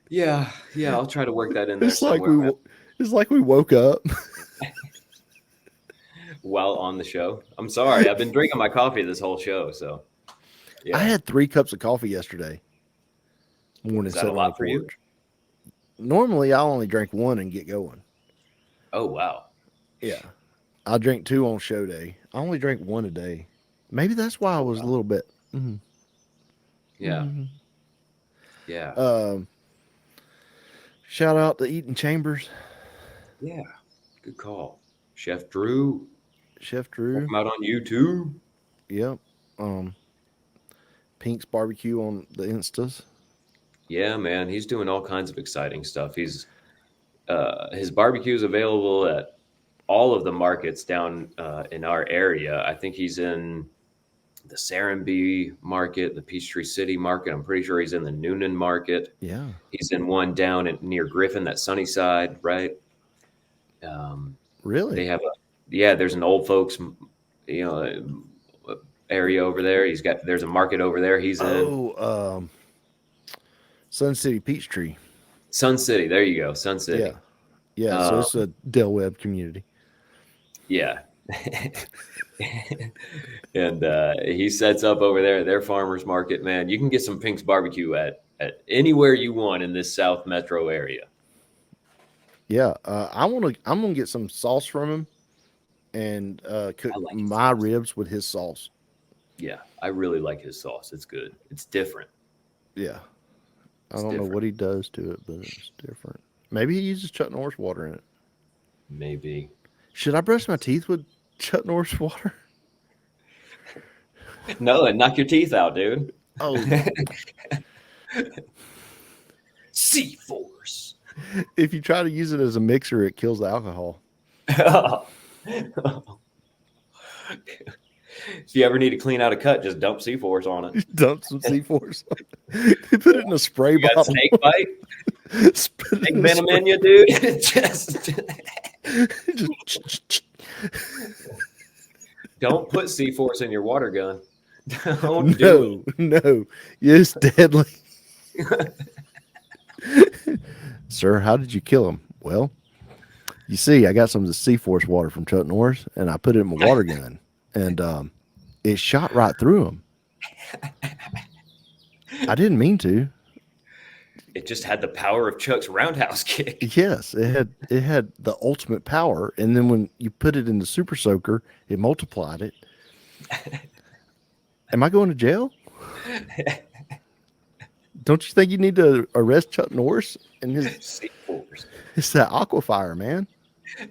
[SPEAKER 3] Yeah, I'll try to work that in there.
[SPEAKER 2] It's like we woke up
[SPEAKER 3] while on the show. I'm sorry, I've been drinking my coffee this whole show, so yeah.
[SPEAKER 2] I had 3 cups of coffee yesterday morning.
[SPEAKER 3] Is that a lot for you?
[SPEAKER 2] Normally, I'll only drink 1 and get going.
[SPEAKER 3] Oh wow.
[SPEAKER 2] Yeah, I drink 2 on show day. I only drink 1 a day. Maybe that's why I was a little bit. Mm-hmm.
[SPEAKER 3] Yeah.
[SPEAKER 2] Mm-hmm.
[SPEAKER 3] Yeah.
[SPEAKER 2] Shout out to Eaton Chambers.
[SPEAKER 3] Yeah, good call, Chef Drew.
[SPEAKER 2] Chef Drew.
[SPEAKER 3] Come out on YouTube.
[SPEAKER 2] Yep. Pink's Barbecue on the Instas.
[SPEAKER 3] Yeah, man, he's doing all kinds of exciting stuff. He's his barbecue is available at all of the markets down in our area. I think he's in the Serenbe market, the Peachtree City market. I'm pretty sure he's in the Noonan market.
[SPEAKER 2] Yeah.
[SPEAKER 3] He's in one down near Griffin, that Sunnyside, right?
[SPEAKER 2] Really?
[SPEAKER 3] They have there's an old folks, area over there. There's a market over there. He's in
[SPEAKER 2] Sun City Peachtree.
[SPEAKER 3] Sun City. There you go. Sun City.
[SPEAKER 2] Yeah. So it's a Del Webb community.
[SPEAKER 3] Yeah. And he sets up over there at their farmers market, man. You can get some Pink's Barbecue at anywhere you want in this South Metro area.
[SPEAKER 2] Yeah, I'm gonna get some sauce from him and cook my ribs with his sauce.
[SPEAKER 3] Yeah, I really like his sauce. It's good. It's different.
[SPEAKER 2] Yeah, I don't know what he does to it, but it's different. Maybe he uses Chuck Norris water in it.
[SPEAKER 3] Maybe.
[SPEAKER 2] Should I brush my teeth with Chuck Norris water?
[SPEAKER 3] No, and knock your teeth out, dude.
[SPEAKER 2] Oh.
[SPEAKER 3] C-Force.
[SPEAKER 2] If you try to use it as a mixer, it kills the alcohol.
[SPEAKER 3] If you ever need to clean out a cut, just dump C-Force on it.
[SPEAKER 2] Dump some C-Force on it. Put it in a spray bottle.
[SPEAKER 3] Got snake bite? Snake venom in you, dude? just don't put C-Force in your water gun. Don't do it.
[SPEAKER 2] No. It's deadly. Sir, how did you kill him? Well, you see, I got some of the C-Force water from Chuck Norris, and I put it in my water gun, and it shot right through him. I didn't mean to.
[SPEAKER 3] It just had the power of Chuck's roundhouse kick.
[SPEAKER 2] Yes, it had the ultimate power, and then when you put it in the super soaker, it multiplied it. Am I going to jail? Don't you think you need to arrest Chuck Norris and his
[SPEAKER 3] C-Force?
[SPEAKER 2] It's that Aquafire, man.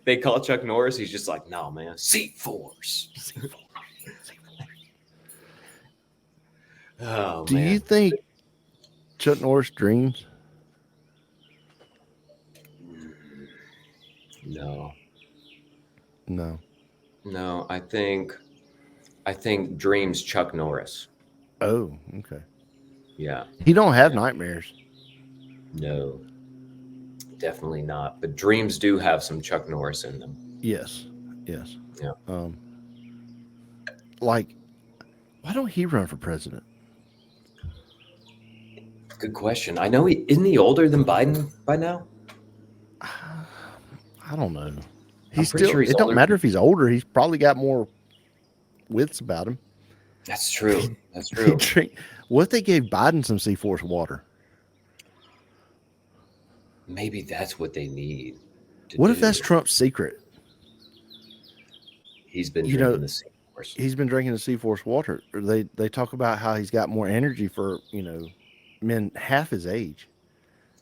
[SPEAKER 3] They call Chuck Norris. He's just like, no, man, C-Force. Oh,
[SPEAKER 2] Do you think Chuck Norris dreams?
[SPEAKER 3] No. I think dreams Chuck Norris.
[SPEAKER 2] Oh, okay.
[SPEAKER 3] Yeah.
[SPEAKER 2] He don't have nightmares.
[SPEAKER 3] No, definitely not. But dreams do have some Chuck Norris in them.
[SPEAKER 2] Yes.
[SPEAKER 3] Yeah.
[SPEAKER 2] Like, why don't he run for president?
[SPEAKER 3] Good question. I know isn't he older than Biden by now?
[SPEAKER 2] I don't know.
[SPEAKER 3] I'm pretty sure he's
[SPEAKER 2] it don't
[SPEAKER 3] older.
[SPEAKER 2] matter if he's older. He's probably got more wits about him.
[SPEAKER 3] That's true. That's true.
[SPEAKER 2] What if they gave Biden some C-Force water?
[SPEAKER 3] Maybe that's what they need.
[SPEAKER 2] What if that's Trump's secret?
[SPEAKER 3] He's been drinking the C-Force.
[SPEAKER 2] He's been drinking the C-Force water. They talk about how he's got more energy for, men half his age.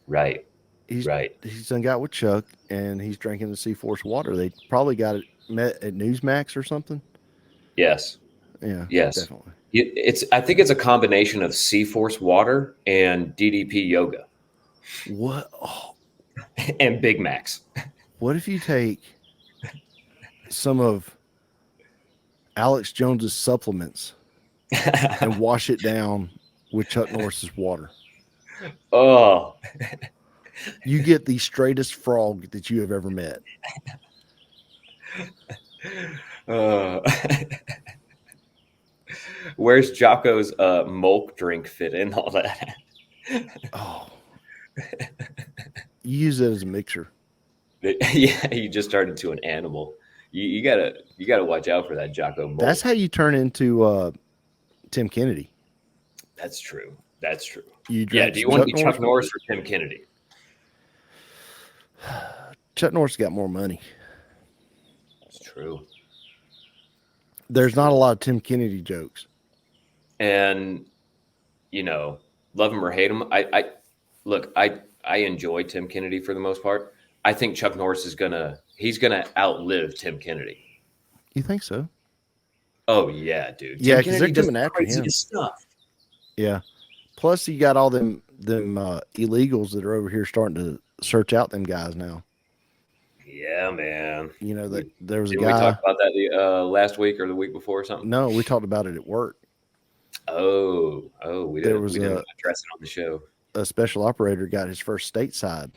[SPEAKER 3] Right.
[SPEAKER 2] He's done got with Chuck, and he's drinking the C-Force water. They probably got it met at Newsmax or something.
[SPEAKER 3] Yes.
[SPEAKER 2] Yeah.
[SPEAKER 3] Yes.
[SPEAKER 2] Definitely.
[SPEAKER 3] I think it's a combination of C-Force water and DDP yoga.
[SPEAKER 2] What? Oh.
[SPEAKER 3] And Big Macs.
[SPEAKER 2] What if you take some of Alex Jones's supplements and wash it down with Chuck Norris's water?
[SPEAKER 3] Oh.
[SPEAKER 2] You get the straightest frog that you have ever met.
[SPEAKER 3] Where's Jocko's Molk drink fit in all that?
[SPEAKER 2] Oh. You use it as a mixer.
[SPEAKER 3] Yeah, you just turned into an animal. You gotta watch out for that Jocko Molk.
[SPEAKER 2] That's how you turn into Tim Kennedy.
[SPEAKER 3] That's true. That's true.
[SPEAKER 2] Do you
[SPEAKER 3] want to be Chuck Norris or Tim Kennedy?
[SPEAKER 2] Chuck Norris got more money.
[SPEAKER 3] That's true.
[SPEAKER 2] There's not a lot of Tim Kennedy jokes.
[SPEAKER 3] And, love him or hate him. I enjoy Tim Kennedy for the most part. I think Chuck Norris is he's gonna outlive Tim Kennedy.
[SPEAKER 2] You think so?
[SPEAKER 3] Oh yeah, dude.
[SPEAKER 2] Yeah, because they're coming after him.
[SPEAKER 3] Stuff.
[SPEAKER 2] Yeah. Plus, you got all them illegals that are over here starting to search out them guys now.
[SPEAKER 3] Yeah, man.
[SPEAKER 2] There was a guy.
[SPEAKER 3] Did we talk about that last week or the week before or something?
[SPEAKER 2] No, we talked about it at work.
[SPEAKER 3] Oh, we didn't address it on the show.
[SPEAKER 2] A special operator got his first stateside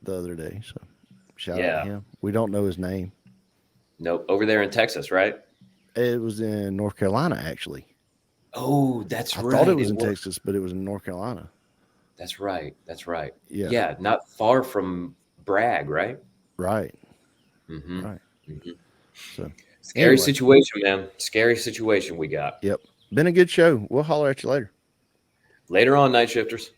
[SPEAKER 2] the other day. So shout out to him. We don't know his name.
[SPEAKER 3] Nope. Over there in Texas, right?
[SPEAKER 2] It was in North Carolina, actually.
[SPEAKER 3] Oh, that's right.
[SPEAKER 2] I thought it was in Texas, but it was in North Carolina.
[SPEAKER 3] That's right.
[SPEAKER 2] Yeah.
[SPEAKER 3] Yeah, not far from Bragg, right?
[SPEAKER 2] Right.
[SPEAKER 3] Mm-hmm.
[SPEAKER 2] Right.
[SPEAKER 3] Mm-hmm.
[SPEAKER 2] So
[SPEAKER 3] scary situation, man. Scary situation we got.
[SPEAKER 2] Yep. Been a good show. We'll holler at you later.
[SPEAKER 3] Later on, Night Shifters.